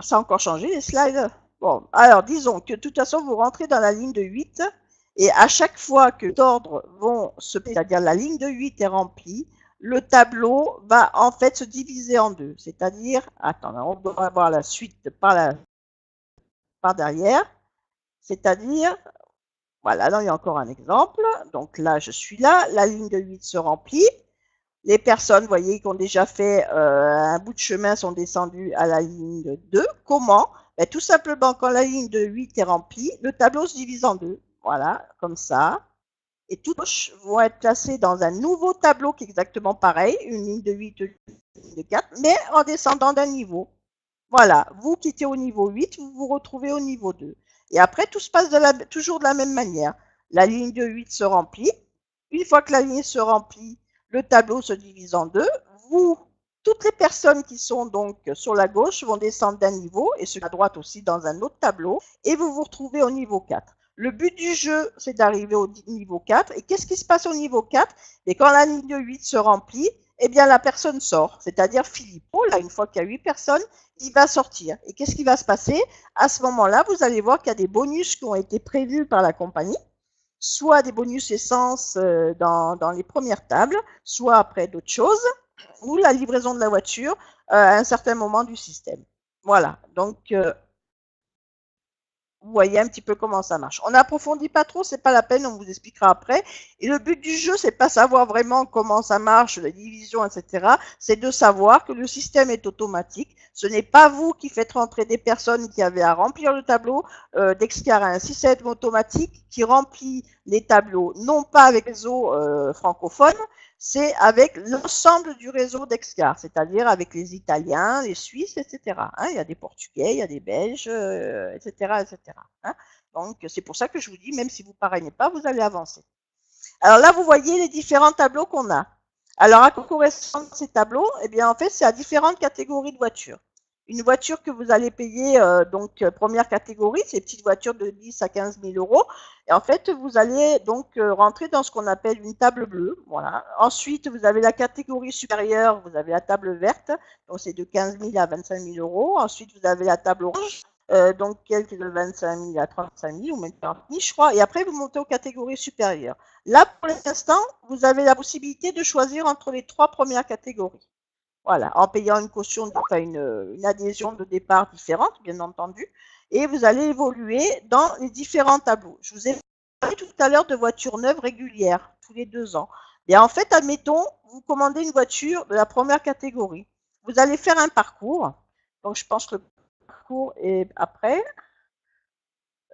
ça a encore changé les slides. Bon, alors disons que de toute façon, vous rentrez dans la ligne de 8 et à chaque fois que l'ordre vont c'est-à-dire la ligne de 8 est remplie, le tableau va en fait se diviser en deux. C'est-à-dire, attendez, on doit avoir la suite par derrière. C'est-à-dire, voilà, là il y a encore un exemple. Donc là, je suis là, la ligne de 8 se remplit. Les personnes, vous voyez, qui ont déjà fait un bout de chemin sont descendues à la ligne de 2. Comment? Tout simplement, quand la ligne de 8 est remplie, le tableau se divise en deux. Voilà, comme ça. Et toutes les gauches vont être placées dans un nouveau tableau qui est exactement pareil, une ligne de 8, une ligne de 4, mais en descendant d'un niveau. Voilà, vous qui étiez au niveau 8, vous vous retrouvez au niveau 2. Et après, tout se passe toujours de la même manière. La ligne de 8 se remplit. Une fois que la ligne se remplit, le tableau se divise en deux. Vous, toutes les personnes qui sont donc sur la gauche vont descendre d'un niveau et ceux à droite aussi dans un autre tableau et vous vous retrouvez au niveau 4. Le but du jeu, c'est d'arriver au niveau 4. Et qu'est-ce qui se passe au niveau 4? Et quand la ligne de 8 se remplit, eh bien la personne sort, c'est-à-dire Philippe. Là, une fois qu'il y a 8 personnes, il va sortir. Et qu'est-ce qui va se passer? À ce moment-là, vous allez voir qu'il y a des bonus qui ont été prévus par la compagnie, soit des bonus essence dans les premières tables, soit après d'autres choses, ou la livraison de la voiture à un certain moment du système. Voilà, donc vous voyez un petit peu comment ça marche. On n'approfondit pas trop, c'est pas la peine, on vous expliquera après. Et le but du jeu, c'est pas savoir vraiment comment ça marche, la division, etc. C'est de savoir que le système est automatique. Ce n'est pas vous qui faites rentrer des personnes qui avaient à remplir le tableau. Dexcar a un système automatique qui remplit les tableaux, non pas avec les réseaux francophones, c'est avec l'ensemble du réseau Dexcar, c'est-à-dire avec les Italiens, les Suisses, etc. Hein, il y a des Portugais, il y a des Belges, etc., etc. Hein. Donc, c'est pour ça que je vous dis, même si vous ne parrainez pas, vous allez avancer. Alors là, vous voyez les différents tableaux qu'on a. Alors, à quoi correspondent ces tableaux? Eh bien, en fait, c'est à différentes catégories de voitures. Une voiture que vous allez payer, première catégorie, c'est petites voitures de 10 à 15 000 euros. Et en fait, vous allez donc rentrer dans ce qu'on appelle une table bleue. Voilà. Ensuite, vous avez la catégorie supérieure, vous avez la table verte, donc c'est de 15 000 à 25 000 euros. Ensuite, vous avez la table orange, donc qui est de 25 000 à 35 000 ou même 40 000, je crois. Et après, vous montez aux catégories supérieures. Là, pour l'instant, vous avez la possibilité de choisir entre les 3 premières catégories. Voilà, en payant une caution, enfin une adhésion de départ différente, bien entendu. Et vous allez évoluer dans les différents tableaux. Je vous ai parlé tout à l'heure de voitures neuves régulières, tous les 2 ans. Et en fait, admettons, vous commandez une voiture de la première catégorie. Vous allez faire un parcours. Donc, je pense que le parcours est après.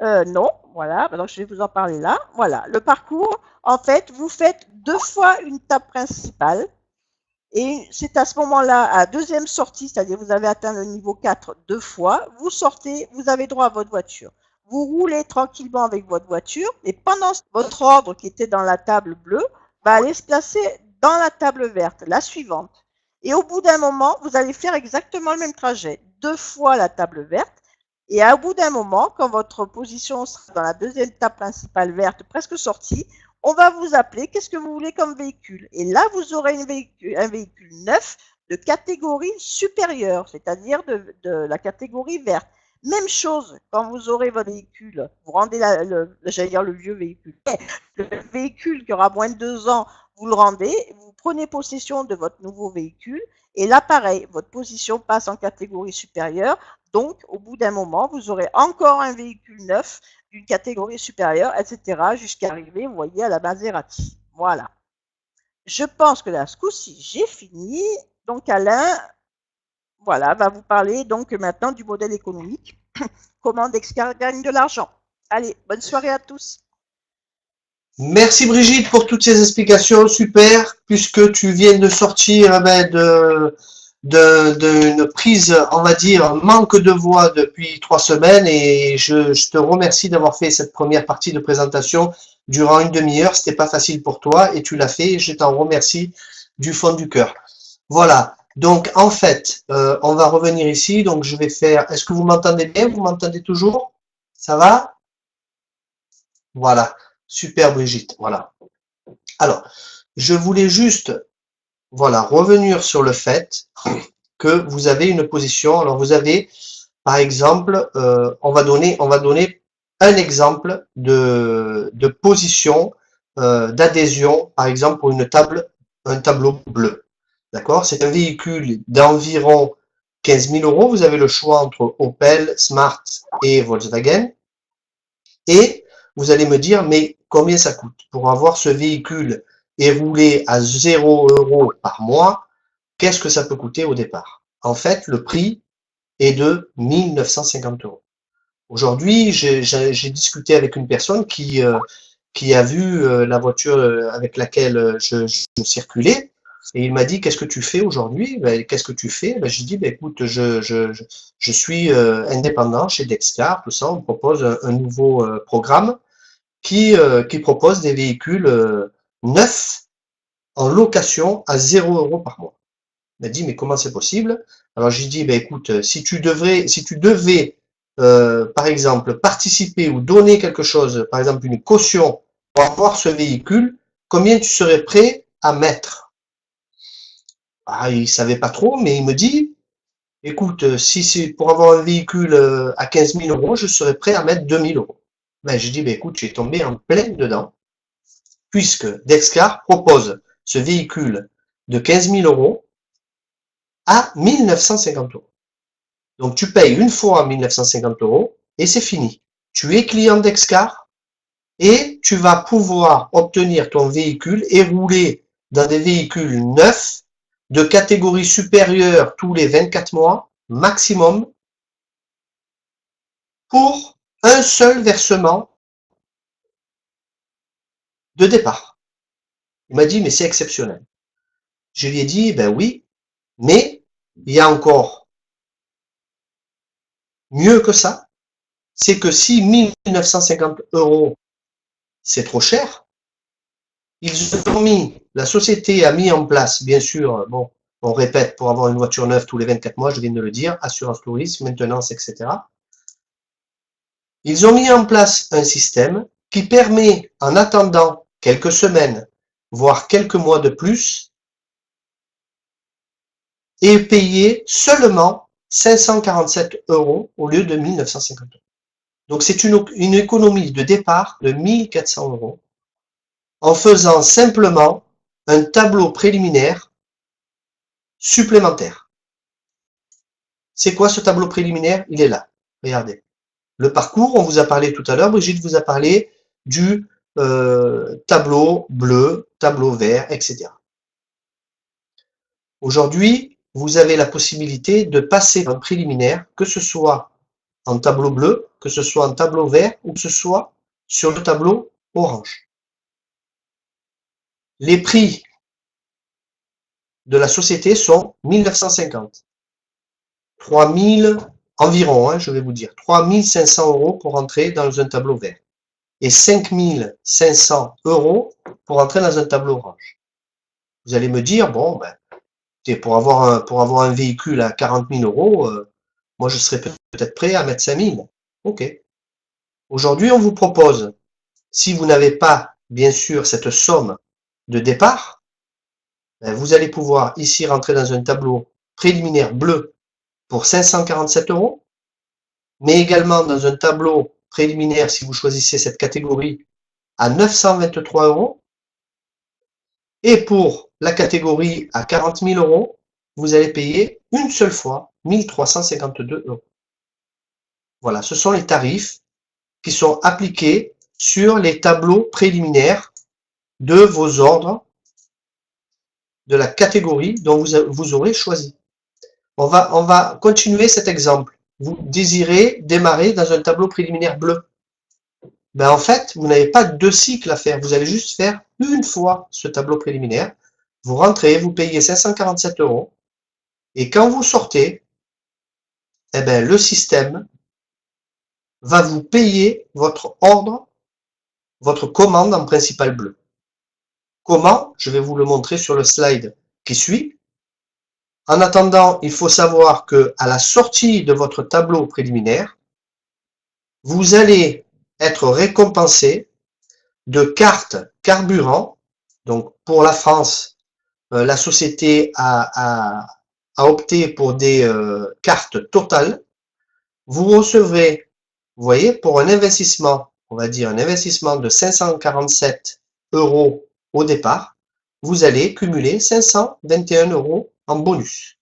Non, voilà, donc je vais vous en parler là. Voilà, le parcours, en fait, vous faites 2 fois une table principale. Et c'est à ce moment-là, à deuxième sortie, c'est-à-dire vous avez atteint le niveau 4 2 fois, vous sortez, vous avez droit à votre voiture. Vous roulez tranquillement avec votre voiture et pendant votre ordre qui était dans la table bleue va aller se placer dans la table verte, la suivante. Et au bout d'un moment, vous allez faire exactement le même trajet, 2 fois la table verte. Et au bout d'un moment, quand votre position sera dans la deuxième table principale verte, presque sortie, on va vous appeler, qu'est-ce que vous voulez comme véhicule? Et là, vous aurez un véhicule neuf de catégorie supérieure, c'est-à-dire de la catégorie verte. Même chose, quand vous aurez votre véhicule, vous rendez j'allais dire le vieux véhicule, le véhicule qui aura moins de 2 ans, vous le rendez, vous prenez possession de votre nouveau véhicule, et là, pareil, votre position passe en catégorie supérieure, donc au bout d'un moment, vous aurez encore un véhicule neuf d'une catégorie supérieure, etc., jusqu'à arriver, vous voyez, à la Maserati. Voilà. Je pense que là, ce coup-ci, j'ai fini. Donc, Alain, voilà, va vous parler donc maintenant du modèle économique. Comment Dexcar gagne de l'argent. Allez, bonne soirée à tous. Merci Brigitte pour toutes ces explications, super, puisque tu viens de sortir d'une prise, on va dire, manque de voix depuis 3 semaines et je te remercie d'avoir fait cette première partie de présentation durant une demi-heure. C'était pas facile pour toi et tu l'as fait. Je t'en remercie du fond du cœur. Voilà. Donc en fait, on va revenir ici. Donc je vais faire. Est-ce que vous m'entendez bien? Vous m'entendez toujours? Ça va? Voilà. Super Brigitte. Voilà. Alors, je voulais juste, voilà, revenir sur le fait que vous avez une position. Alors, vous avez, par exemple, on va donner un exemple de position d'adhésion, par exemple, pour un tableau bleu. D'accord? C'est un véhicule d'environ 15 000 euros. Vous avez le choix entre Opel, Smart et Volkswagen. Et vous allez me dire, mais combien ça coûte? Pour avoir ce véhicule et rouler à 0 € par mois, qu'est-ce que ça peut coûter au départ? En fait, le prix est de 1 950 euros. Aujourd'hui, j'ai discuté avec une personne qui a vu la voiture avec laquelle je circulais et il m'a dit, qu'est-ce que tu fais aujourd'hui? Ben, qu'est-ce que tu fais? Ben, je dis, ben, écoute, je suis indépendant chez Dexcar, tout ça, on propose un nouveau programme qui propose des véhicules neufs en location à 0 € par mois. Il m'a dit, mais comment c'est possible? Alors j'ai dit, ben écoute, si tu devais, par exemple, participer ou donner quelque chose, par exemple une caution pour avoir ce véhicule, combien tu serais prêt à mettre? Ah, il savait pas trop, mais il me dit, écoute, si c'est pour avoir un véhicule à 15 000 euros, je serais prêt à mettre 2 000 euros. Ben, j'ai dit, ben écoute, j'ai tombé en plein dedans, puisque Dexcar propose ce véhicule de 15 000 euros à 1 950 euros. Donc tu payes une fois 1 950 euros et c'est fini. Tu es client Dexcar et tu vas pouvoir obtenir ton véhicule et rouler dans des véhicules neufs de catégorie supérieure tous les 24 mois maximum pour un seul versement de départ. Il m'a dit, mais c'est exceptionnel. Je lui ai dit, ben oui, mais il y a encore mieux que ça. C'est que si 1 950 euros, c'est trop cher, la société a mis en place, bien sûr, bon, on répète, pour avoir une voiture neuve tous les 24 mois, je viens de le dire, assurance tourisme, maintenance, etc. Ils ont mis en place un système qui permet, en attendant quelques semaines, voire quelques mois de plus, et payer seulement 547 € au lieu de 1950 €. Donc c'est une économie de départ de 1400 € en faisant simplement un tableau préliminaire supplémentaire. C'est quoi ce tableau préliminaire? Il est là. Regardez. Le parcours, on vous a parlé tout à l'heure, Brigitte vous a parlé du tableau bleu, tableau vert, etc. Aujourd'hui, vous avez la possibilité de passer un préliminaire, que ce soit en tableau bleu, que ce soit en tableau vert, ou que ce soit sur le tableau orange. Les prix de la société sont 1950. 3000 environ, je vais vous dire, 3500 € pour entrer dans un tableau vert et 5500 € pour entrer dans un tableau orange. Vous allez me dire, bon, pour avoir un véhicule à 40 000 €, moi je serais peut-être prêt à mettre 5 000. Ok. Aujourd'hui, on vous propose, si vous n'avez pas, bien sûr, cette somme de départ, vous allez pouvoir ici rentrer dans un tableau préliminaire bleu pour 547 €, mais également dans un tableau préliminaire, si vous choisissez cette catégorie, à 923 €. Et pour la catégorie à 40 000 €, vous allez payer une seule fois 1352 €. Voilà, ce sont les tarifs qui sont appliqués sur les tableaux préliminaires de vos ordres de la catégorie dont vous aurez choisi. On va continuer cet exemple. Vous désirez démarrer dans un tableau préliminaire bleu. En fait, vous n'avez pas 2 cycles à faire. Vous allez juste faire une fois ce tableau préliminaire. Vous rentrez, vous payez 547 €. Et quand vous sortez, le système va vous payer votre ordre, votre commande en principal bleu. Comment? Je vais vous le montrer sur le slide qui suit. En attendant, il faut savoir que à la sortie de votre tableau préliminaire, vous allez être récompensé de cartes carburant. Donc pour la France, la société a opté pour des cartes totales. Vous recevrez, vous voyez, pour un investissement, on va dire un investissement de 547 € au départ, vous allez cumuler 521 € en bonus,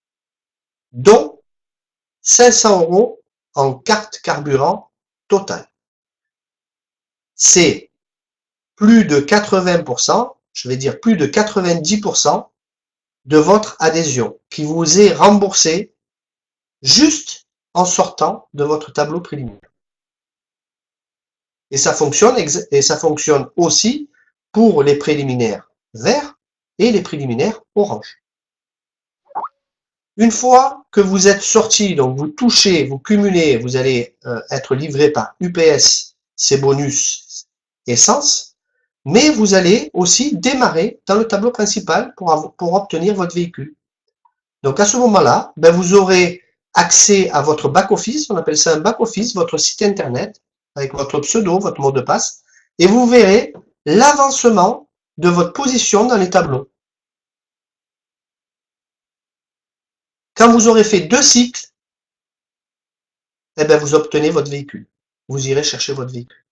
dont 500 € en carte carburant totale. C'est plus de 80%, je vais dire plus de 90% de votre adhésion qui vous est remboursée juste en sortant de votre tableau préliminaire. Et ça fonctionne aussi pour les préliminaires verts et les préliminaires orange. Une fois que vous êtes sorti, donc vous touchez, vous cumulez, vous allez être livré par UPS ces bonus essence, mais vous allez aussi démarrer dans le tableau principal pour obtenir votre véhicule. Donc à ce moment-là, vous aurez accès à votre back-office, on appelle ça un back-office, votre site internet, avec votre pseudo, votre mot de passe, et vous verrez l'avancement de votre position dans les tableaux. Quand vous aurez fait 2 cycles, vous obtenez votre véhicule. Vous irez chercher votre véhicule.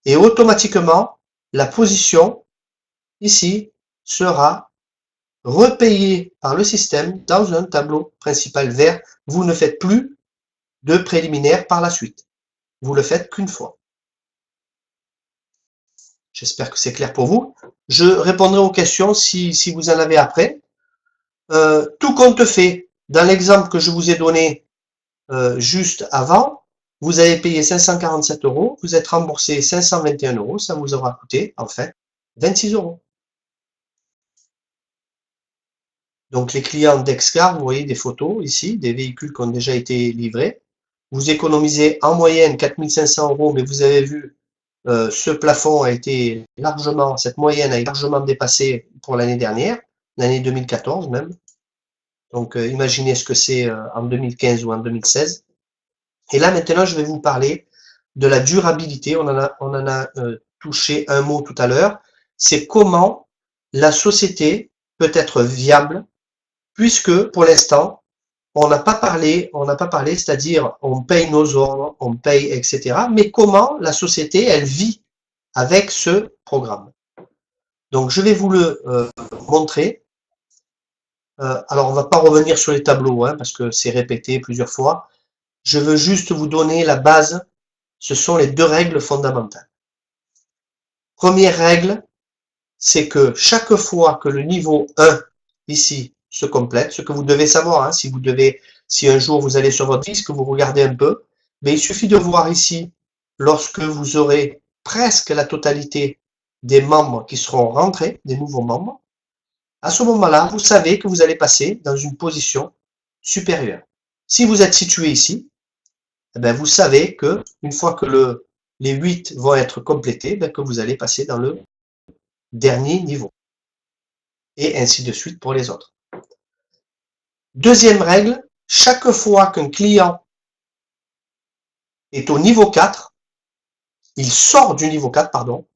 Et automatiquement, la position, ici, sera repayée par le système dans un tableau principal vert. Vous ne faites plus de préliminaire par la suite. Vous le faites qu'une fois. J'espère que c'est clair pour vous. Je répondrai aux questions si vous en avez après. Tout compte fait, dans l'exemple que je vous ai donné juste avant, vous avez payé 547 €, vous êtes remboursé 521 €, ça vous aura coûté en fait 26 €. Donc les clients d'Excar, vous voyez des photos ici, des véhicules qui ont déjà été livrés. Vous économisez en moyenne 4500 €, mais vous avez vu, ce plafond a été largement, cette moyenne a été largement dépassée pour l'année dernière, l'année 2014 même. Donc imaginez ce que c'est en 2015 ou en 2016. Et là maintenant, je vais vous parler de la durabilité. On en a touché un mot tout à l'heure. C'est comment la société peut être viable, puisque pour l'instant, on n'a pas parlé, c'est-à-dire on paye nos ordres, on paye, etc. Mais comment la société, elle vit avec ce programme. Donc je vais vous le montrer. Alors on va pas revenir sur les tableaux, hein, parce que c'est répété plusieurs fois. Je veux juste vous donner la base. Ce sont les deux règles fondamentales. Première règle, c'est que chaque fois que le niveau 1, ici, se complète, ce que vous devez savoir, hein, si un jour vous allez sur votre disque, vous regardez un peu, mais il suffit de voir ici, lorsque vous aurez presque la totalité des membres qui seront rentrés, des nouveaux membres, à ce moment-là, vous savez que vous allez passer dans une position supérieure. Si vous êtes situé ici, eh bien, vous savez que une fois que les 8 vont être complétés, que vous allez passer dans le dernier niveau. Et ainsi de suite pour les autres. Deuxième règle, chaque fois qu'un client est au niveau 4, il sort du niveau 4, pardon,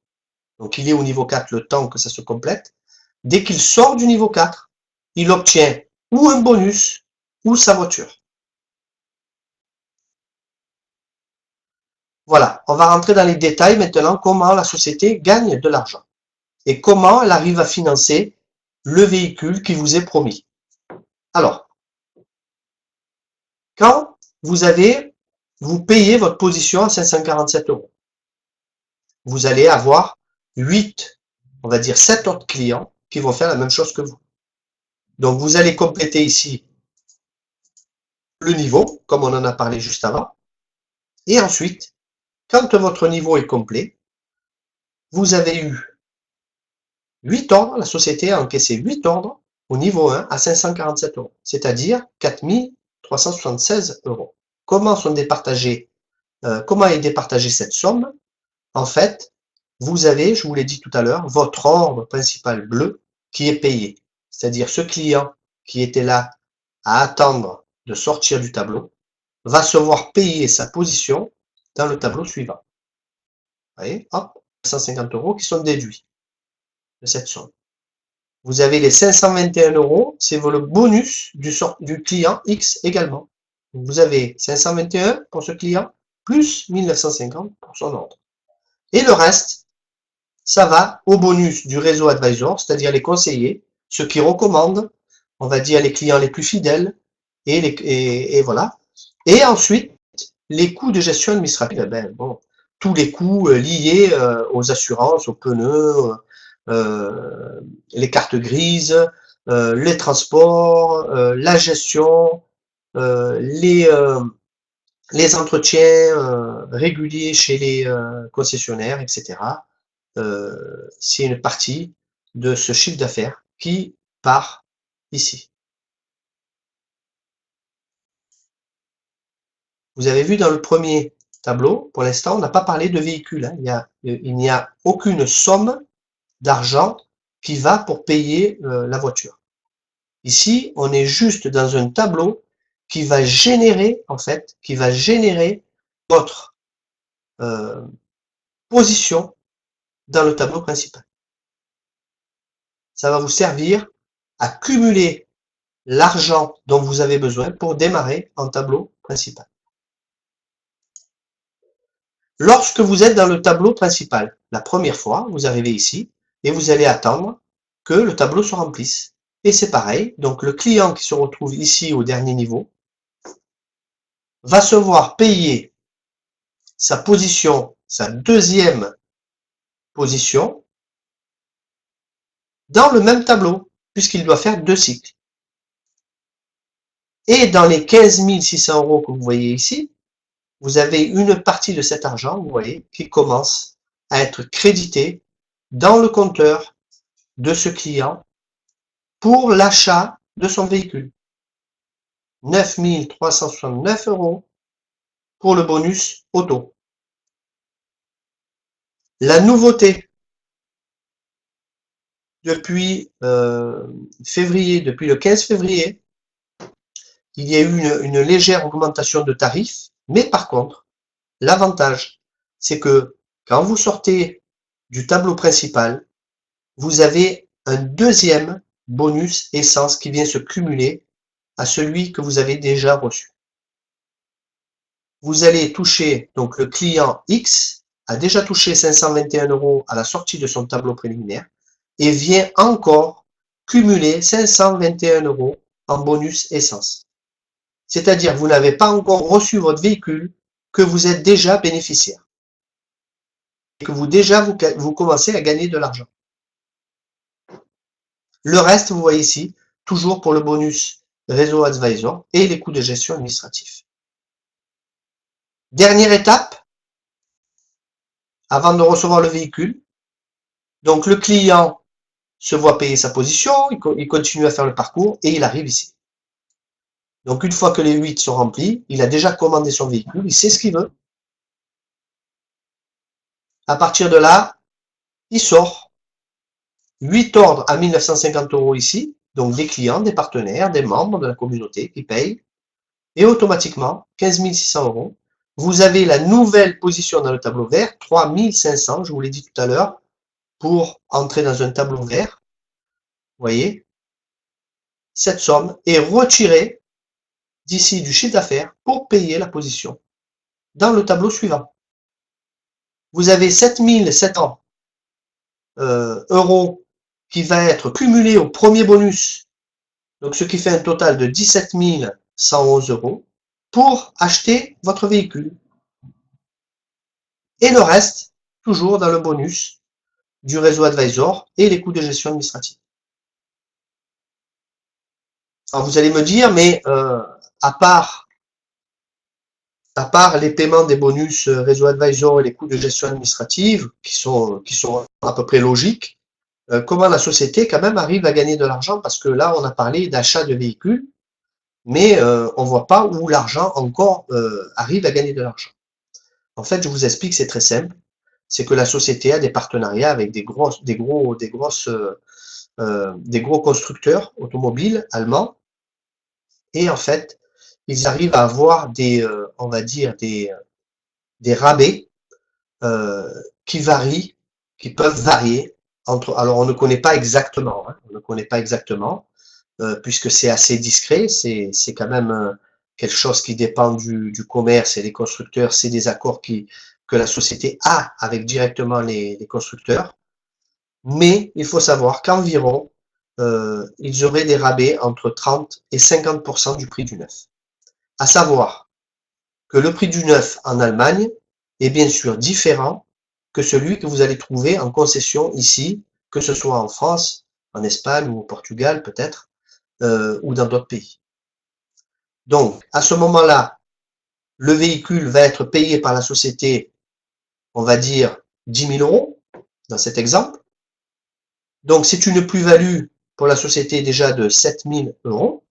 donc il est au niveau 4 le temps que ça se complète, dès qu'il sort du niveau 4, il obtient ou un bonus ou sa voiture. Voilà, on va rentrer dans les détails maintenant, comment la société gagne de l'argent et comment elle arrive à financer le véhicule qui vous est promis. Alors, quand vous payez votre position à 547 €, vous allez avoir 8, on va dire 7 autres clients qui vont faire la même chose que vous. Donc, vous allez compléter ici le niveau, comme on en a parlé juste avant. Et ensuite, quand votre niveau est complet, vous avez eu 8 ordres, la société a encaissé 8 ordres au niveau 1 à 547 €, c'est-à-dire 4 376 €. Comment est départagée cette somme? En fait, vous avez, je vous l'ai dit tout à l'heure, votre ordre principal bleu qui est payé. C'est-à-dire ce client qui était là à attendre de sortir du tableau va se voir payer sa position dans le tableau suivant. Vous voyez, hop, 150 € qui sont déduits de cette somme. Vous avez les 521 €, c'est le bonus du client X également. Donc vous avez 521 pour ce client, plus 1950 pour son ordre. Et le reste, ça va au bonus du réseau advisor, c'est-à-dire les conseillers, ceux qui recommandent, on va dire les clients les plus fidèles, et voilà. Et ensuite, les coûts de gestion administrative, tous les coûts liés aux assurances, aux pneus, les cartes grises, les transports, la gestion, les entretiens réguliers chez les concessionnaires, etc. C'est une partie de ce chiffre d'affaires qui part ici. Vous avez vu dans le premier tableau, pour l'instant, on n'a pas parlé de véhicule. Hein. Il n'y a aucune somme d'argent qui va pour payer la voiture. Ici, on est juste dans un tableau qui va générer, votre position dans le tableau principal. Ça va vous servir à cumuler l'argent dont vous avez besoin pour démarrer en tableau principal. Lorsque vous êtes dans le tableau principal, la première fois, vous arrivez ici et vous allez attendre que le tableau se remplisse. Et c'est pareil, donc le client qui se retrouve ici au dernier niveau va se voir payer sa position, sa deuxième position, dans le même tableau, puisqu'il doit faire 2 cycles. Et dans les 15 600 € que vous voyez ici, vous avez une partie de cet argent, vous voyez, qui commence à être crédité dans le compteur de ce client pour l'achat de son véhicule. 9 369 € pour le bonus auto. La nouveauté depuis depuis le 15 février, il y a eu une légère augmentation de tarifs, mais par contre, l'avantage, c'est que quand vous sortez du tableau principal, vous avez un deuxième bonus essence qui vient se cumuler à celui que vous avez déjà reçu. Vous allez toucher, donc le client X a déjà touché 521 € à la sortie de son tableau préliminaire et vient encore cumuler 521 € en bonus essence. C'est-à-dire, vous n'avez pas encore reçu votre véhicule, que vous êtes déjà bénéficiaire. Et que vous commencez à gagner de l'argent. Le reste, vous voyez ici, toujours pour le bonus réseau advisor et les coûts de gestion administratifs. Dernière étape, avant de recevoir le véhicule. Donc, le client se voit payer sa position, il continue à faire le parcours et il arrive ici. Donc, une fois que les 8 sont remplis, il a déjà commandé son véhicule, il sait ce qu'il veut. À partir de là, il sort 8 ordres à 1950 € ici, donc des clients, des partenaires, des membres de la communauté qui payent, et automatiquement, 15 600 €. Vous avez la nouvelle position dans le tableau vert, 3 500, je vous l'ai dit tout à l'heure, pour entrer dans un tableau vert. Vous voyez, cette somme est retirée d'ici du chiffre d'affaires pour payer la position dans le tableau suivant. Vous avez 7 700 € qui va être cumulé au premier bonus, donc ce qui fait un total de 17 111 € pour acheter votre véhicule. Et le reste, toujours dans le bonus du réseau advisor et les coûts de gestion administrative. Alors vous allez me dire, mais à part les paiements des bonus réseau advisor et les coûts de gestion administrative, qui sont à peu près logiques, comment la société quand même arrive à gagner de l'argent, parce que là on a parlé d'achat de véhicules, mais on ne voit pas où l'argent encore arrive à gagner de l'argent. En fait, je vous explique, c'est très simple, c'est que la société a des partenariats avec des gros constructeurs automobiles allemands, et en fait, ils arrivent à avoir des, on va dire, des rabais qui varient, qui peuvent varier entre. Alors, on ne connaît pas exactement, puisque c'est assez discret, c'est quand même quelque chose qui dépend du commerce et des constructeurs, c'est des accords que la société a avec directement les constructeurs. Mais il faut savoir qu'environ, ils auraient des rabais entre 30 et 50% du prix du neuf. À savoir que le prix du neuf en Allemagne est bien sûr différent que celui que vous allez trouver en concession ici, que ce soit en France, en Espagne ou au Portugal peut-être, ou dans d'autres pays. Donc, à ce moment-là, le véhicule va être payé par la société, on va dire 10 000 € dans cet exemple. Donc, c'est une plus-value pour la société déjà de 7 000 €.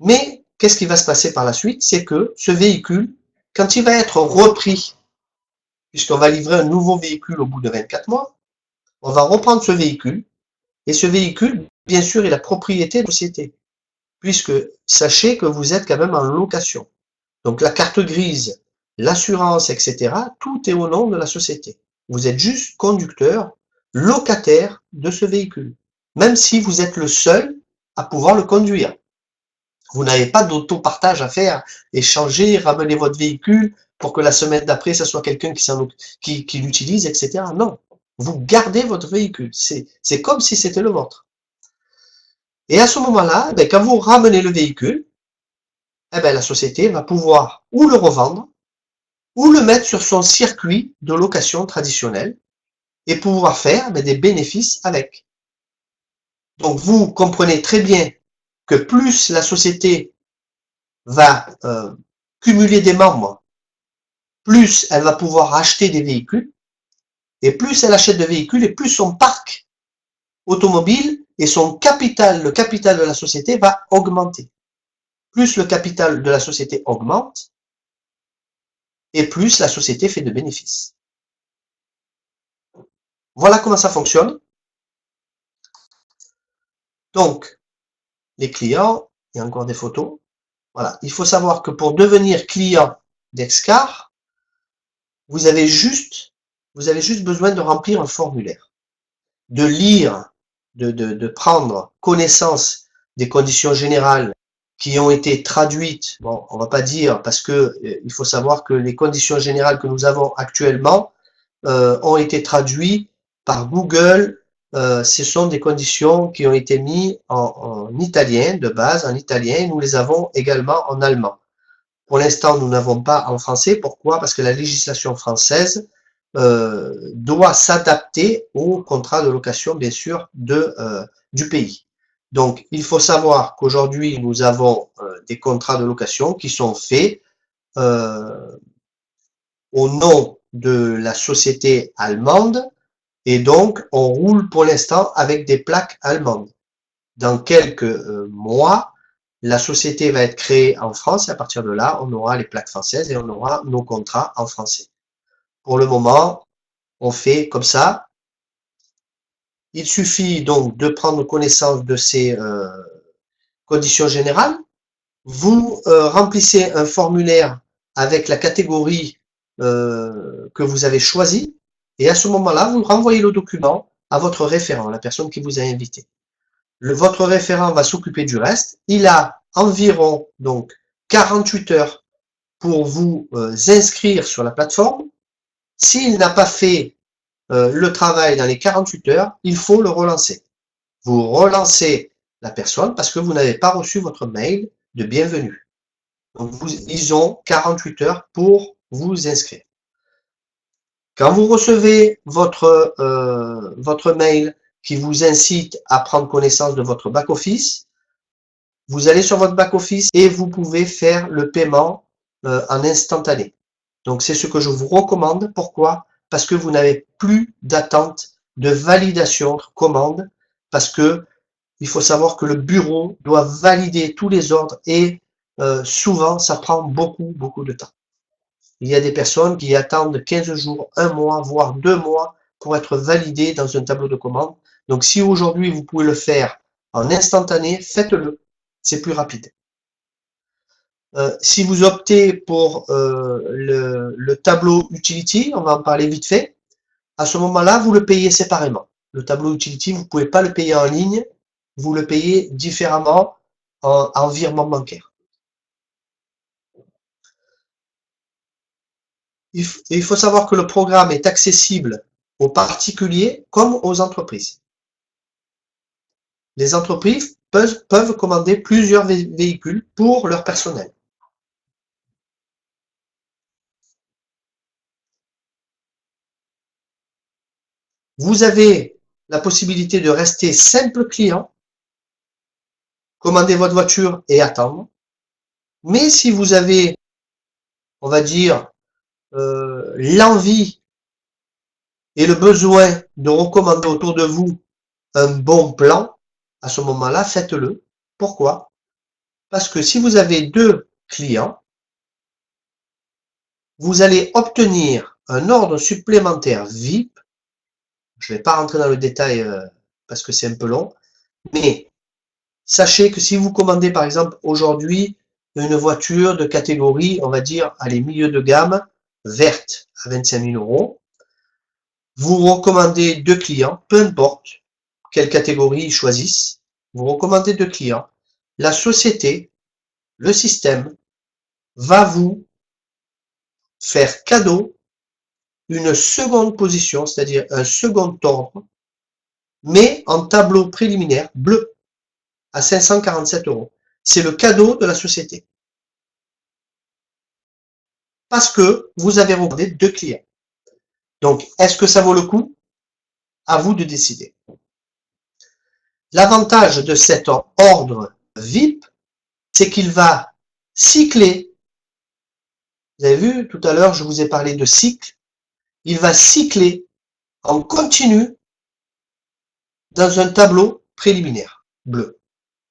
Mais, qu'est-ce qui va se passer par la suite? C'est que ce véhicule, quand il va être repris, puisqu'on va livrer un nouveau véhicule au bout de 24 mois, on va reprendre ce véhicule, et ce véhicule, bien sûr, est la propriété de la société, puisque sachez que vous êtes quand même en location. Donc la carte grise, l'assurance, etc., tout est au nom de la société. Vous êtes juste conducteur, locataire de ce véhicule, même si vous êtes le seul à pouvoir le conduire. Vous n'avez pas d'autopartage à faire, échanger, ramener votre véhicule pour que la semaine d'après, ce soit quelqu'un qui l'utilise, etc. Non, vous gardez votre véhicule. C'est comme si c'était le vôtre. Et à ce moment-là, quand vous ramenez le véhicule, la société va pouvoir ou le revendre, ou le mettre sur son circuit de location traditionnel et pouvoir faire des bénéfices avec. Donc vous comprenez très bien que plus la société va cumuler des membres, plus elle va pouvoir acheter des véhicules, et plus elle achète de véhicules, et plus son parc automobile et son capital, le capital de la société va augmenter. Plus le capital de la société augmente, et plus la société fait de bénéfices. Voilà comment ça fonctionne. Donc, les clients, il y a encore des photos. Voilà, il faut savoir que pour devenir client d'Excar, vous avez juste besoin de remplir un formulaire, de lire, de prendre connaissance des conditions générales qui ont été traduites, bon, on va pas dire, parce que il faut savoir que les conditions générales que nous avons actuellement ont été traduites par Google. Ce sont des conditions qui ont été mises en italien, de base, en italien, et nous les avons également en allemand. Pour l'instant, nous n'avons pas en français. Pourquoi? Parce que la législation française doit s'adapter au contrat de location, bien sûr, du pays. Donc, il faut savoir qu'aujourd'hui, nous avons des contrats de location qui sont faits au nom de la société allemande, et donc on roule pour l'instant avec des plaques allemandes. Dans quelques mois, la société va être créée en France, et à partir de là, on aura les plaques françaises et on aura nos contrats en français. Pour le moment, on fait comme ça. Il suffit donc de prendre connaissance de ces conditions générales. Vous remplissez un formulaire avec la catégorie que vous avez choisie, et à ce moment-là, vous renvoyez le document à votre référent, la personne qui vous a invité. Votre référent va s'occuper du reste. Il a environ donc 48 heures pour vous inscrire sur la plateforme. S'il n'a pas fait le travail dans les 48 heures, il faut le relancer. Vous relancez la personne parce que vous n'avez pas reçu votre mail de bienvenue. Donc ils ont 48 heures pour vous inscrire. Quand vous recevez votre mail qui vous incite à prendre connaissance de votre back-office, vous allez sur votre back-office et vous pouvez faire le paiement en instantané. Donc c'est ce que je vous recommande. Pourquoi? Parce que vous n'avez plus d'attente de validation de commande, parce que il faut savoir que le bureau doit valider tous les ordres et souvent ça prend beaucoup de temps. Il y a des personnes qui attendent 15 jours, 1 mois, voire 2 mois pour être validées dans un tableau de commande. Donc si aujourd'hui vous pouvez le faire en instantané, faites-le, c'est plus rapide. Si vous optez pour le tableau Utility, on va en parler vite fait, à ce moment-là, vous le payez séparément. Le tableau Utility, vous ne pouvez pas le payer en ligne, vous le payez différemment en virement bancaire. Il faut savoir que le programme est accessible aux particuliers comme aux entreprises. Les entreprises peuvent commander plusieurs véhicules pour leur personnel. Vous avez la possibilité de rester simple client, commander votre voiture et attendre. Mais si vous avez, on va dire, l'envie et le besoin de recommander autour de vous un bon plan, à ce moment-là, faites-le. Pourquoi? Parce que si vous avez 2 clients, vous allez obtenir un ordre supplémentaire VIP. Je ne vais pas rentrer dans le détail parce que c'est un peu long, mais sachez que si vous commandez par exemple aujourd'hui une voiture de catégorie, on va dire, allez, milieu de gamme, verte à 25 000 €, vous recommandez 2 clients, peu importe quelle catégorie ils choisissent, vous recommandez 2 clients, la société, le système, va vous faire cadeau une seconde position, c'est-à-dire un second ordre, mais en tableau préliminaire bleu à 547 €. C'est le cadeau de la société. Parce que vous avez recommandé 2 clients. Donc, est-ce que ça vaut le coup? À vous de décider. L'avantage de cet ordre VIP, c'est qu'il va cycler. Vous avez vu, tout à l'heure, je vous ai parlé de cycle. Il va cycler en continu dans un tableau préliminaire bleu.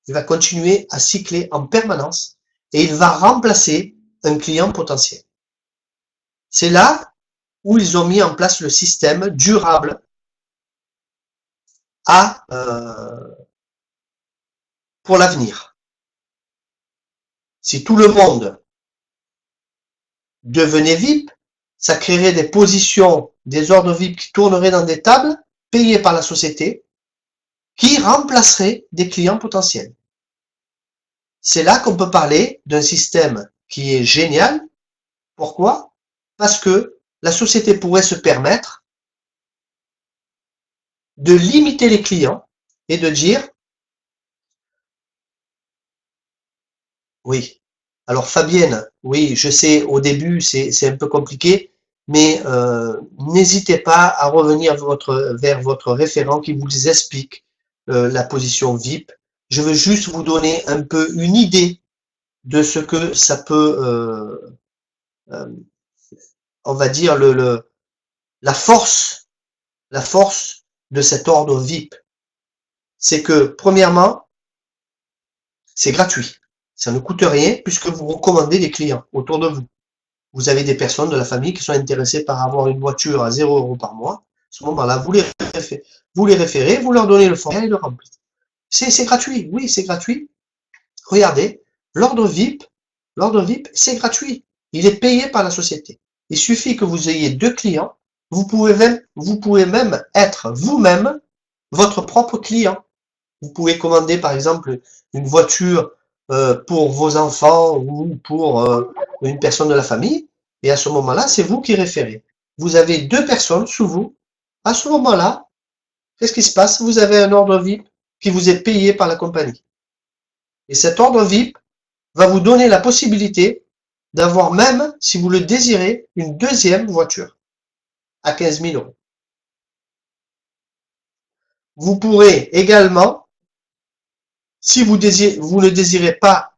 Il va continuer à cycler en permanence et il va remplacer un client potentiel. C'est là où ils ont mis en place le système durable pour l'avenir. Si tout le monde devenait VIP, ça créerait des positions, des ordres VIP qui tourneraient dans des tables payées par la société qui remplaceraient des clients potentiels. c'est là qu'on peut parler d'un système qui est génial. Pourquoi? Parce que la société pourrait se permettre de limiter les clients et de dire, oui, alors Fabienne, oui, je sais, au début, c'est un peu compliqué, mais n'hésitez pas à revenir vers votre référent qui vous explique la position VIP. Je veux juste vous donner un peu une idée de ce que ça peut, on va dire, la force de cet ordre VIP. C'est que, premièrement, c'est gratuit. Ça ne coûte rien puisque vous recommandez des clients autour de vous. Vous avez des personnes de la famille qui sont intéressées par avoir une voiture à 0 € par mois. À ce moment-là, vous les référez, vous leur donnez le formulaire et le remplissent. C'est gratuit, oui, c'est gratuit. Regardez, l'ordre VIP, c'est gratuit. Il est payé par la société. Il suffit que vous ayez 2 clients. Vous pouvez même être vous-même votre propre client. Vous pouvez commander par exemple une voiture pour vos enfants ou pour une personne de la famille, et à ce moment-là, c'est vous qui référez. Vous avez 2 personnes sous vous. À ce moment-là, qu'est-ce qui se passe? Vous avez un ordre VIP qui vous est payé par la compagnie. Et cet ordre VIP va vous donner la possibilité d'avoir même, si vous le désirez, une deuxième voiture à 15 000 €. Vous pourrez également, si vous ne désirez pas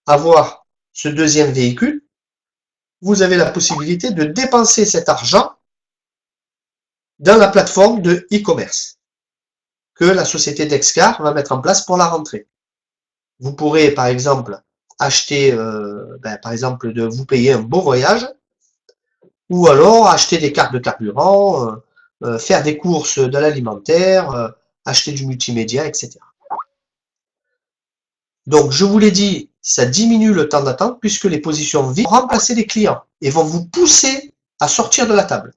avoir ce deuxième véhicule, vous avez la possibilité de dépenser cet argent dans la plateforme de e-commerce que la société Dexcar va mettre en place pour la rentrée. Vous pourrez, par exemple, acheter, par exemple, de vous payer un beau voyage, ou alors acheter des cartes de carburant, faire des courses de l'alimentaire, acheter du multimédia, etc. Donc, je vous l'ai dit, ça diminue le temps d'attente puisque les positions VIP vont remplacer les clients et vont vous pousser à sortir de la table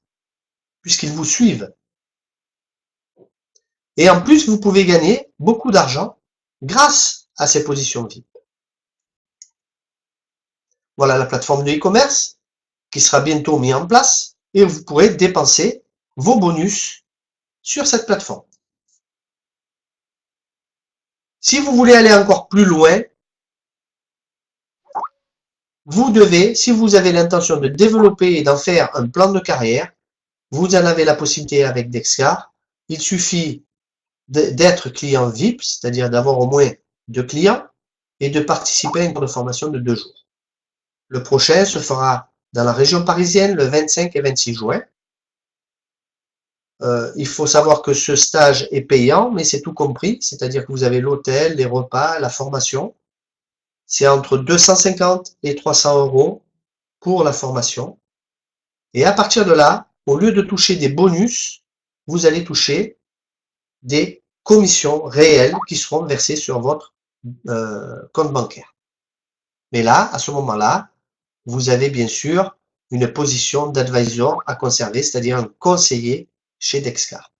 puisqu'ils vous suivent. Et en plus, vous pouvez gagner beaucoup d'argent grâce à ces positions VIP. Voilà la plateforme de e-commerce qui sera bientôt mise en place et vous pourrez dépenser vos bonus sur cette plateforme. Si vous voulez aller encore plus loin, vous devez, si vous avez l'intention de développer et d'en faire un plan de carrière, vous en avez la possibilité avec Dexcar. Il suffit d'être client VIP, c'est-à-dire d'avoir au moins 2 clients et de participer à une cours de formation de 2 jours. Le prochain se fera dans la région parisienne le 25 et 26 juin. Il faut savoir que ce stage est payant, mais c'est tout compris, c'est-à-dire que vous avez l'hôtel, les repas, la formation. C'est entre 250 et 300 € pour la formation. Et à partir de là, au lieu de toucher des bonus, vous allez toucher des commissions réelles qui seront versées sur votre compte bancaire. Mais là, à ce moment-là, vous avez bien sûr une position d'advisor à conserver, c'est-à-dire un conseiller chez Dexcar.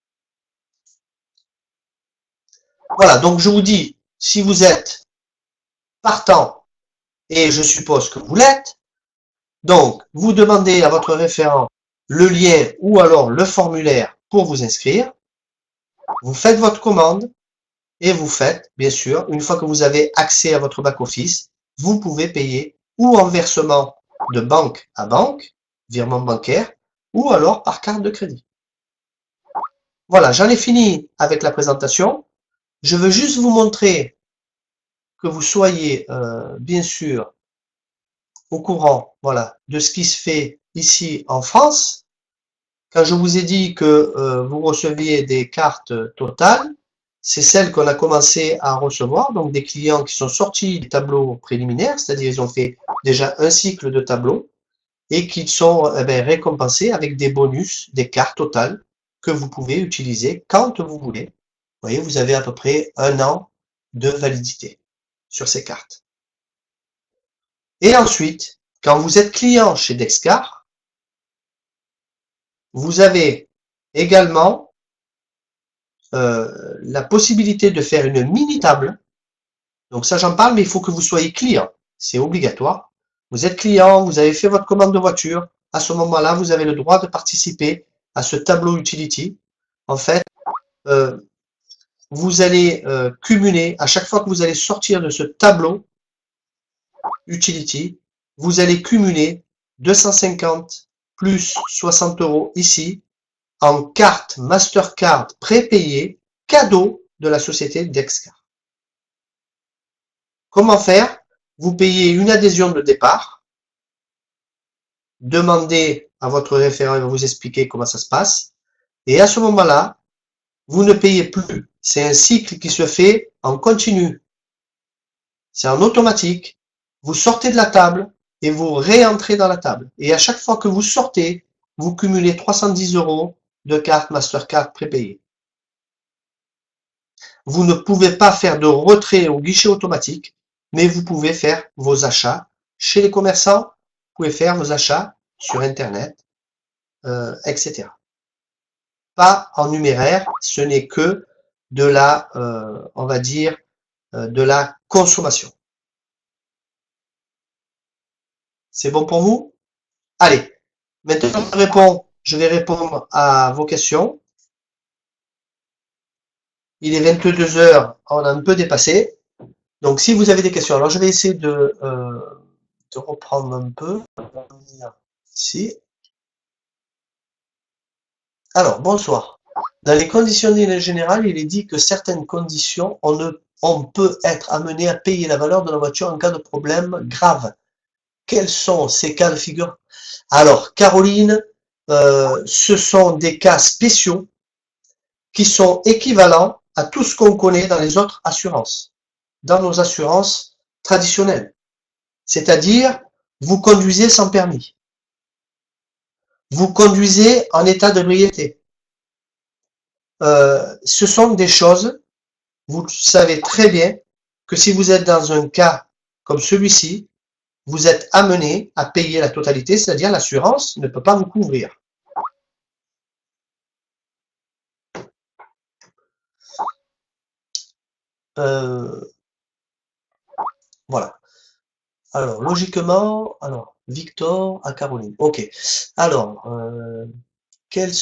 Voilà, donc je vous dis, si vous êtes partant, et je suppose que vous l'êtes, donc vous demandez à votre référent le lien ou alors le formulaire pour vous inscrire, vous faites votre commande, et vous faites, bien sûr, une fois que vous avez accès à votre back-office, vous pouvez payer ou en versement de banque à banque, virement bancaire, ou alors par carte de crédit. Voilà, j'en ai fini avec la présentation. Je veux juste vous montrer que vous soyez, bien sûr, au courant, voilà, de ce qui se fait ici en France. Quand je vous ai dit que vous receviez des cartes Total, c'est celles qu'on a commencé à recevoir, donc des clients qui sont sortis du tableau préliminaire, c'est-à-dire ils ont fait déjà un cycle de tableau et qui sont récompensés avec des bonus, des cartes Total que vous pouvez utiliser quand vous voulez. Vous voyez, vous avez à peu près 1 an de validité sur ces cartes. Et ensuite, quand vous êtes client chez Dexcar, vous avez également la possibilité de faire une mini table. Donc ça, j'en parle, mais il faut que vous soyez client. C'est obligatoire. Vous êtes client, vous avez fait votre commande de voiture. À ce moment-là, vous avez le droit de participer à ce tableau utility. En fait, vous allez cumuler, à chaque fois que vous allez sortir de ce tableau utility, vous allez cumuler 250 plus 60 € ici en carte Mastercard prépayée cadeau de la société Dexcar. Comment faire? Vous payez une adhésion de départ, demandez à votre référent, il va vous expliquer comment ça se passe, et à ce moment-là, vous ne payez plus. C'est un cycle qui se fait en continu. C'est en automatique. Vous sortez de la table et vous réentrez dans la table. Et à chaque fois que vous sortez, vous cumulez 310 € de carte Mastercard prépayée. Vous ne pouvez pas faire de retrait au guichet automatique, mais vous pouvez faire vos achats chez les commerçants, vous pouvez faire vos achats sur Internet, etc. Pas en numéraire, ce n'est que de la, on va dire, de la consommation. C'est bon pour vous? Allez, maintenant je vais répondre à vos questions. Il est 22 h, on a un peu dépassé. Donc si vous avez des questions, alors je vais essayer de reprendre un peu. Ici. Alors, bonsoir. Dans les conditions générales, il est dit que certaines conditions, on peut être amené à payer la valeur de la voiture en cas de problème grave. Quels sont ces cas de figure? Alors, Caroline, ce sont des cas spéciaux qui sont équivalents à tout ce qu'on connaît dans les autres assurances, dans nos assurances traditionnelles. C'est-à-dire, vous conduisez sans permis. Vous conduisez en état d'ébriété. Ce sont des choses, vous savez très bien que si vous êtes dans un cas comme celui-ci, vous êtes amené à payer la totalité, c'est-à-dire l'assurance ne peut pas vous couvrir. Voilà. Alors, logiquement, alors, Victor à Caroline. Ok. Alors, quelle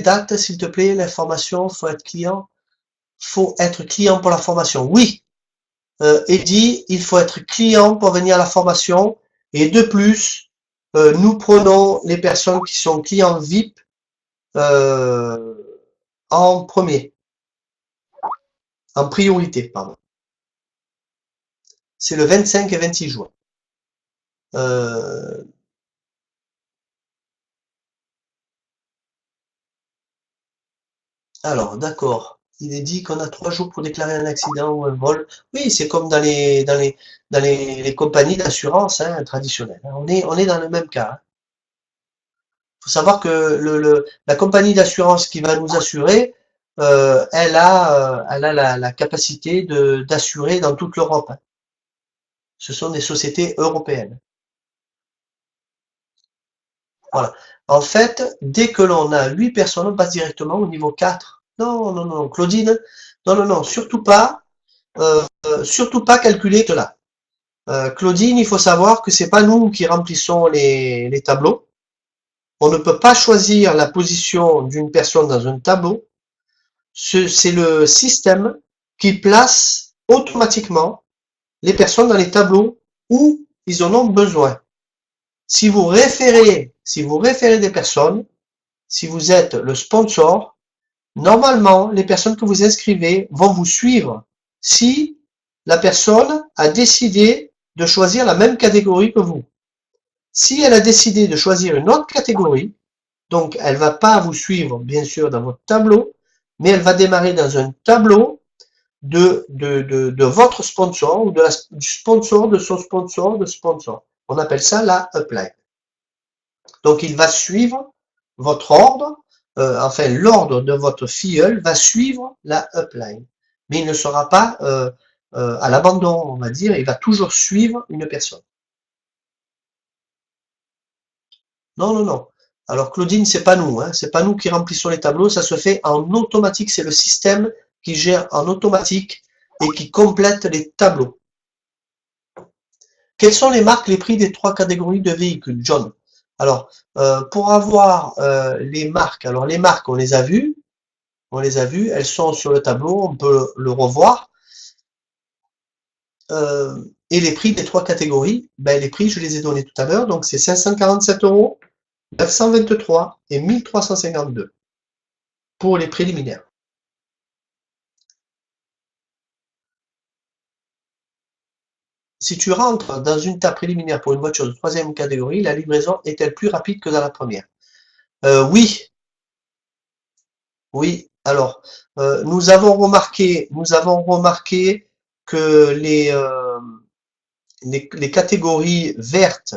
date, s'il te plaît, l'information, faut être client? Faut être client pour la formation. Oui. Eddy, il faut être client pour venir à la formation. Et de plus, nous prenons les personnes qui sont clients VIP en premier. En priorité, pardon. C'est le 25 et 26 juin. Alors, d'accord. Il est dit qu'on a 3 jours pour déclarer un accident ou un vol. Oui, c'est comme dans les compagnies d'assurance traditionnelles. On est dans le même cas. Il faut savoir que la compagnie d'assurance qui va nous assurer, elle a la capacité d'assurer dans toute l'Europe. Ce sont des sociétés européennes. Voilà. En fait, dès que l'on a 8 personnes, on passe directement au niveau 4. Non, non, non, Claudine, non, non, non, surtout pas calculer cela. Claudine, il faut savoir que c'est pas nous qui remplissons les tableaux. On ne peut pas choisir la position d'une personne dans un tableau. C'est le système qui place automatiquement les personnes dans les tableaux où ils en ont besoin. Si vous référez des personnes, si vous êtes le sponsor, normalement, les personnes que vous inscrivez vont vous suivre si la personne a décidé de choisir la même catégorie que vous. Si elle a décidé de choisir une autre catégorie, donc elle ne va pas vous suivre, bien sûr, dans votre tableau, mais elle va démarrer dans un tableau de votre sponsor ou du sponsor de son sponsor de sponsor. On appelle ça la upline. Donc il va suivre votre ordre, enfin l'ordre de votre filleul va suivre la upline. Mais il ne sera pas à l'abandon, on va dire, il va toujours suivre une personne. Non, non, non. Alors Claudine, c'est pas nous, c'est pas nous qui remplissons les tableaux, ça se fait en automatique, c'est le système qui gère en automatique et qui complètent les tableaux. Quelles sont les marques, les prix des 3 catégories de véhicules, John? Alors, pour avoir les marques, alors les marques, on les a vues, elles sont sur le tableau, on peut le revoir. Et les prix des 3 catégories, ben, les prix, je les ai donnés tout à l'heure, donc c'est 547 €, 923 et 1352 pour les préliminaires. Si tu rentres dans une table préliminaire pour une voiture de 3e catégorie, la livraison est-elle plus rapide que dans la première? Oui, oui. Alors, nous avons remarqué que les catégories vertes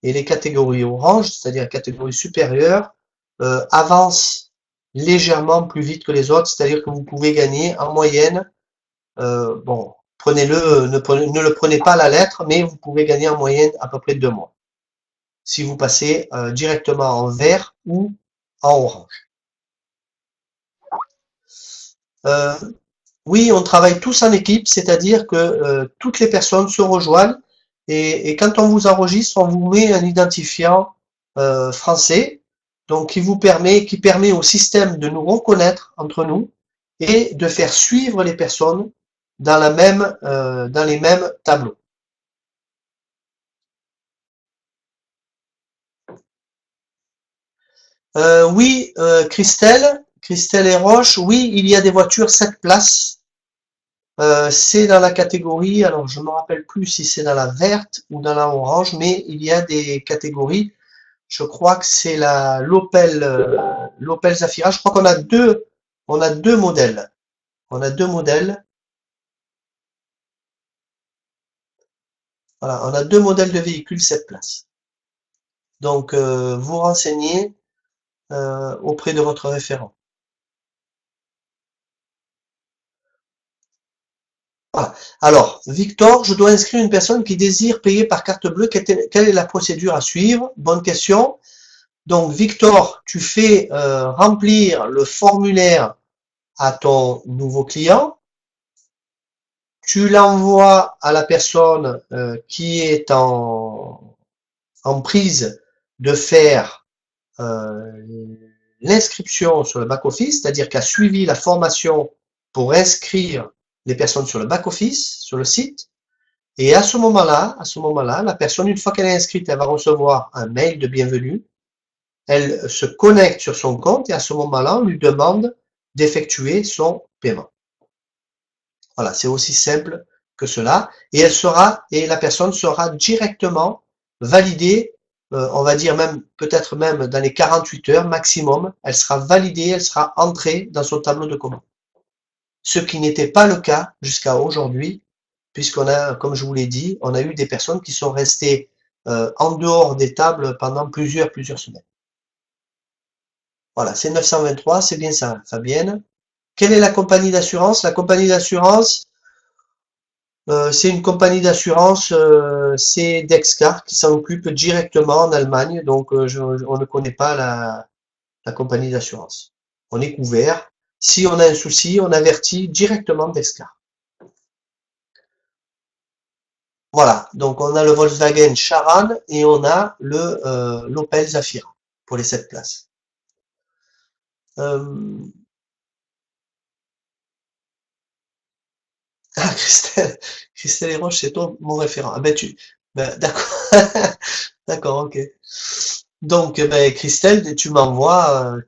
et les catégories oranges, c'est-à-dire la catégorie supérieure, avancent légèrement plus vite que les autres, c'est-à-dire que vous pouvez gagner en moyenne, bon, prenez-le, ne le prenez pas à la lettre, mais vous pouvez gagner en moyenne à peu près 2 mois si vous passez directement en vert ou en orange. Euh, oui, on travaille tous en équipe, c'est-à-dire que toutes les personnes se rejoignent et quand on vous enregistre, on vous met un identifiant français, donc qui permet au système de nous reconnaître entre nous et de faire suivre les personnes dans dans les mêmes tableaux. Oui, Christelle et Roche, oui, il y a des voitures 7 places. C'est dans la catégorie, alors je ne me rappelle plus si c'est dans la verte ou dans la orange, mais il y a des catégories. Je crois que c'est l'Opel Zafira. Je crois on a deux modèles. On a deux modèles. Voilà, on a deux modèles de véhicules 7 places. Donc, vous renseignez auprès de votre référent. Voilà. Alors, Victor, je dois inscrire une personne qui désire payer par carte bleue. Quelle est la procédure à suivre? Bonne question. Donc, Victor, tu fais remplir le formulaire à ton nouveau client. Tu l'envoies à la personne qui est en prise de faire l'inscription sur le back-office, c'est-à-dire qui a suivi la formation pour inscrire les personnes sur le back-office, sur le site. Et à ce moment-là, la personne, une fois qu'elle est inscrite, elle va recevoir un mail de bienvenue. Elle se connecte sur son compte et à ce moment-là, on lui demande d'effectuer son paiement. Voilà, c'est aussi simple que cela. Et la personne sera directement validée, on va dire même, peut-être même dans les 48 heures maximum, elle sera validée, elle sera entrée dans son tableau de commande. Ce qui n'était pas le cas jusqu'à aujourd'hui, puisqu'on a, comme je vous l'ai dit, on a eu des personnes qui sont restées en dehors des tables pendant plusieurs semaines. Voilà, c'est 923, c'est bien ça, Fabienne. Quelle est la compagnie d'assurance? La compagnie d'assurance, c'est une compagnie d'assurance, c'est Dexcar qui s'en occupe directement en Allemagne, donc on ne connaît pas la compagnie d'assurance. On est couvert. Si on a un souci, on avertit directement Dexcar. Voilà, donc on a le Volkswagen Charan et on a l'Opel Zafira pour les 7 places. Ah, Christelle et Roche, c'est toi mon référent. Ah ben d'accord, d'accord, ok. Donc, ben, Christelle, tu m'envoies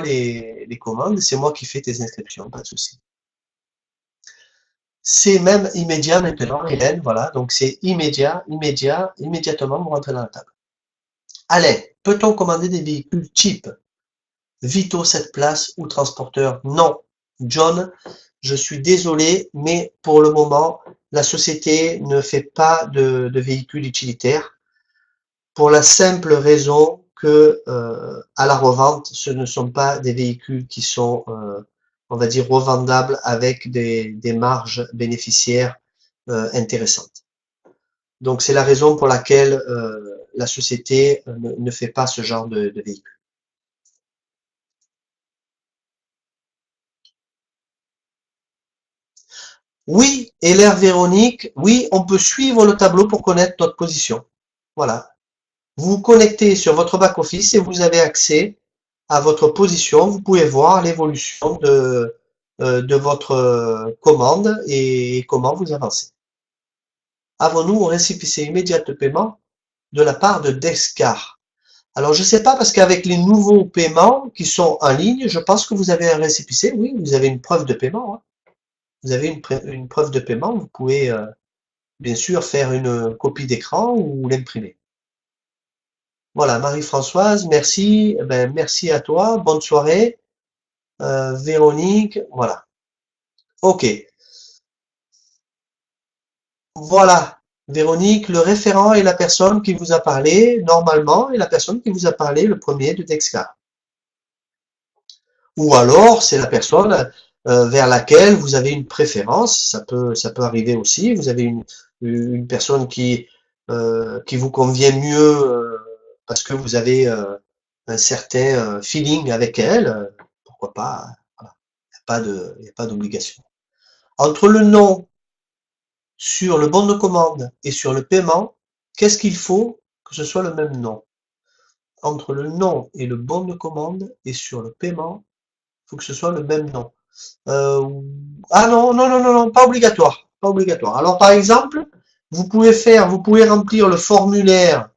les commandes, c'est moi qui fais tes inscriptions, pas de souci. C'est même immédiat maintenant, Hélène, voilà, donc c'est immédiatement vous rentrez dans la table. Allez, peut-on commander des véhicules type Vito 7 places ou transporteur? Non. John, je suis désolé, mais pour le moment, la société ne fait pas de véhicules utilitaires pour la simple raison que à la revente, ce ne sont pas des véhicules qui sont, on va dire, revendables avec des marges bénéficiaires intéressantes. Donc c'est la raison pour laquelle la société ne fait pas ce genre de véhicule. Oui, Hilaire Véronique, oui, on peut suivre le tableau pour connaître notre position. Voilà. Vous vous connectez sur votre back-office et vous avez accès à votre position. Vous pouvez voir l'évolution de votre commande et comment vous avancez. Avons-nous un récépissé immédiat de paiement de la part de Descar? Alors, je ne sais pas parce qu'avec les nouveaux paiements qui sont en ligne, je pense que vous avez un récépissé. Oui, vous avez une preuve de paiement. Hein. Vous avez une preuve de paiement. Vous pouvez bien sûr faire une copie d'écran ou l'imprimer. Voilà, Marie-Françoise, merci. Ben, merci à toi. Bonne soirée. Véronique, voilà. Ok. Voilà. Véronique, le référent est la personne qui vous a parlé, normalement, est la personne qui vous a parlé le premier de Dexcar. Ou alors, c'est la personne vers laquelle vous avez une préférence. Ça peut arriver aussi. Vous avez une personne qui vous convient mieux parce que vous avez un certain feeling avec elle. Pourquoi pas? Voilà. Il n'y a pas d'obligation. Entre le nom sur le bon de commande et sur le paiement, qu'est-ce qu'il faut que ce soit le même nom? Entre le nom et le bon de commande et sur le paiement, il faut que ce soit le même nom. Euh, ah non, non, non, non, non, pas obligatoire. Pas obligatoire. Alors par exemple, vous pouvez remplir le formulaire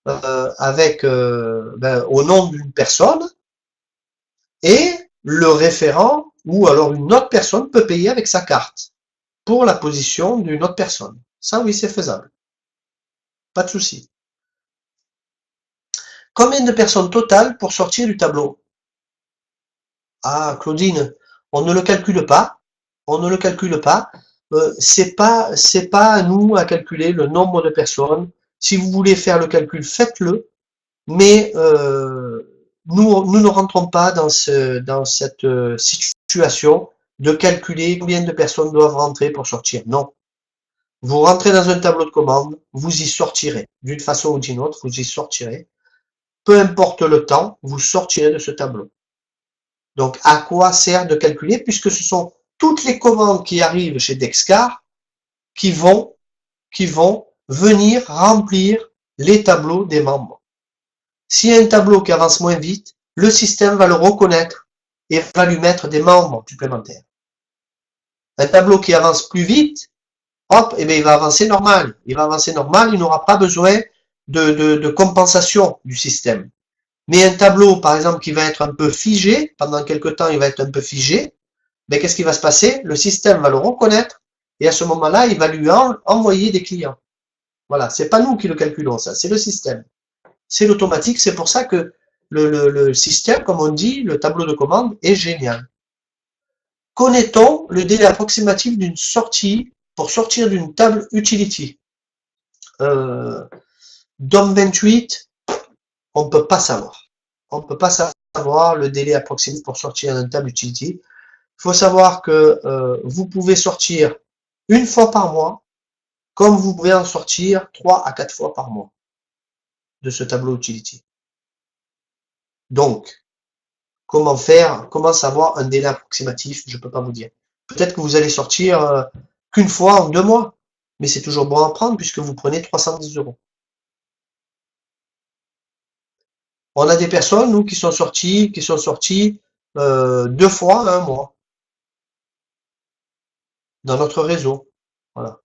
avec au nom d'une personne et le référent ou alors une autre personne peut payer avec sa carte pour la position d'une autre personne. Ça oui, c'est faisable. Pas de souci. Combien de personnes totales pour sortir du tableau? Ah, Claudine, on ne le calcule pas. On ne le calcule pas. C'est pas à nous à calculer le nombre de personnes. Si vous voulez faire le calcul, faites-le. Mais nous ne rentrons pas dans cette situation de calculer combien de personnes doivent rentrer pour sortir. Non. Vous rentrez dans un tableau de commande, vous y sortirez. D'une façon ou d'une autre, vous y sortirez. Peu importe le temps, vous sortirez de ce tableau. Donc, à quoi sert de calculer puisque ce sont toutes les commandes qui arrivent chez Dexcar qui vont, qui vont venir remplir les tableaux des membres. S'il y a un tableau qui avance moins vite, le système va le reconnaître et va lui mettre des membres supplémentaires. Un tableau qui avance plus vite, hop, eh bien, il va avancer normal. Il va avancer normal, il n'aura pas besoin de compensation du système. Mais un tableau, par exemple, qui va être un peu figé, pendant quelque temps, il va être un peu figé, ben, qu'est-ce qui va se passer? Le système va le reconnaître et à ce moment-là, il va lui envoyer des clients. Voilà, c'est pas nous qui le calculons, ça, c'est le système. C'est l'automatique, c'est pour ça que le système, comme on dit, le tableau de commande est génial. Connaît-on le délai approximatif d'une sortie pour sortir d'une table utility? DOM 28, on ne peut pas savoir. On ne peut pas savoir le délai approximatif pour sortir d'une table utility. Il faut savoir que vous pouvez sortir une fois par mois, comme vous pouvez en sortir 3 à 4 fois par mois de ce tableau utility. Donc, comment faire, comment savoir un délai approximatif? Je ne peux pas vous dire. Peut-être que vous allez sortir qu'une fois en 2 mois, mais c'est toujours bon à prendre puisque vous prenez 310 €. On a des personnes, nous, qui sont sorties 2 fois en 1 mois dans notre réseau. Voilà.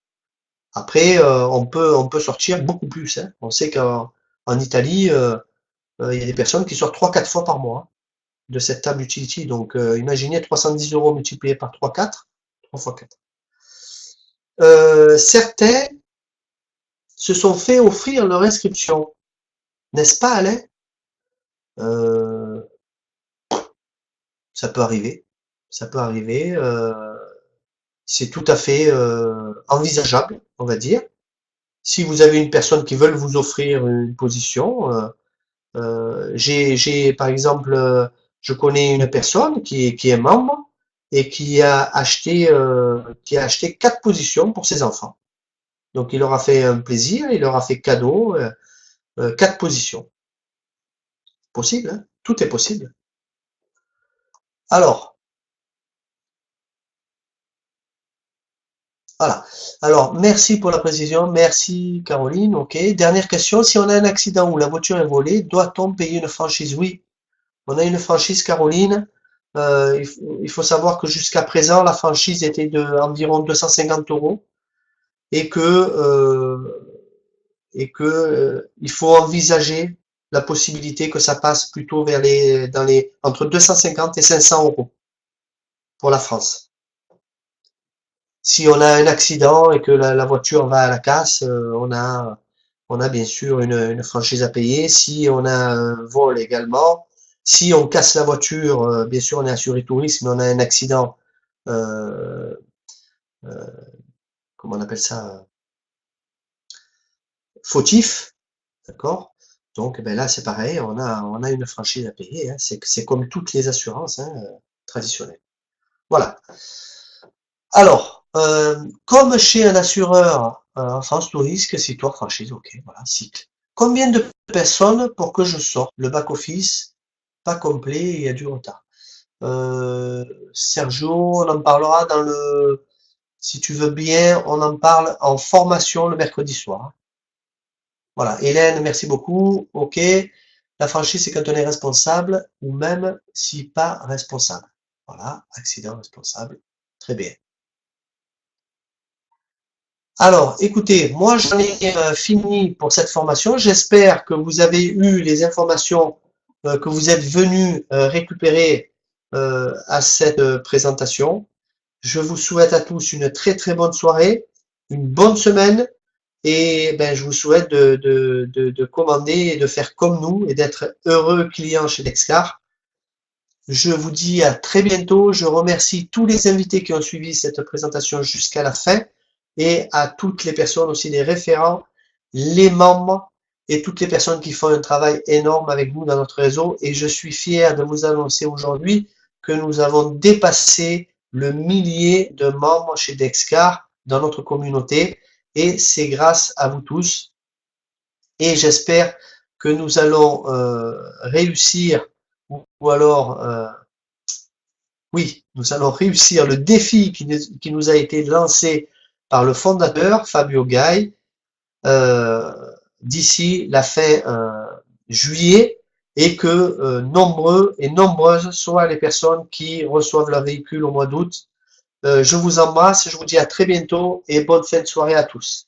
Après, on peut sortir beaucoup plus. Hein. On sait qu'en Italie, il y a des personnes qui sortent 3-4 fois par mois de cette table utility. Donc, imaginez 310 € multiplié par 3, 4, 3 fois 4. Certains se sont fait offrir leur inscription. N'est-ce pas, Alain? Ça peut arriver. Ça peut arriver. C'est tout à fait envisageable, on va dire. Si vous avez une personne qui veut vous offrir une position, par exemple, je connais une personne qui est membre et qui a acheté 4 positions pour ses enfants. Donc il leur a fait un plaisir, il leur a fait cadeau 4 positions. Possible, hein? Tout est possible. Alors, Voilà. Alors, merci pour la précision. Merci, Caroline. OK. Dernière question. Si on a un accident où la voiture est volée, doit-on payer une franchise? Oui. On a une franchise, Caroline. Il faut savoir que jusqu'à présent, la franchise était de environ 250 euros et que il faut envisager la possibilité que ça passe plutôt vers entre 250 et 500 euros pour la France. Si on a un accident et que la voiture va à la casse, on a bien sûr une franchise à payer. Si on a un vol également, si on casse la voiture, bien sûr on est assuré tout risque, mais on a un accident, euh, euh, comment on appelle ça, fautif, d'accord? Donc ben là c'est pareil, on a une franchise à payer, hein. C'est comme toutes les assurances, hein, traditionnelles. Voilà. Alors, comme chez un assureur en France tout risque, c'est toi franchise, ok, voilà, cycle. Combien de personnes pour que je sorte? Le back-office, pas complet, il y a du retard. Sergio, on en parlera si tu veux bien, on en parle en formation le mercredi soir. Voilà, Hélène, merci beaucoup. Ok, la franchise, c'est quand on est responsable ou même si pas responsable. Voilà, accident responsable. Très bien. Alors, écoutez, moi j'en ai fini pour cette formation. J'espère que vous avez eu les informations que vous êtes venus récupérer à cette présentation. Je vous souhaite à tous une très très bonne soirée, une bonne semaine et ben, je vous souhaite de commander et de faire comme nous et d'être heureux client chez Dexcar. Je vous dis à très bientôt. Je remercie tous les invités qui ont suivi cette présentation jusqu'à la fin et à toutes les personnes aussi, les référents, les membres et toutes les personnes qui font un travail énorme avec nous dans notre réseau. Et je suis fier de vous annoncer aujourd'hui que nous avons dépassé le millier de membres chez Dexcar dans notre communauté et c'est grâce à vous tous. Et j'espère que nous allons réussir ou alors oui, nous allons réussir le défi qui nous a été lancé par le fondateur, Fabio Gai, d'ici la fin juillet, et que nombreux et nombreuses soient les personnes qui reçoivent leur véhicule au mois d'août. Je vous embrasse, je vous dis à très bientôt et bonne fin de soirée à tous.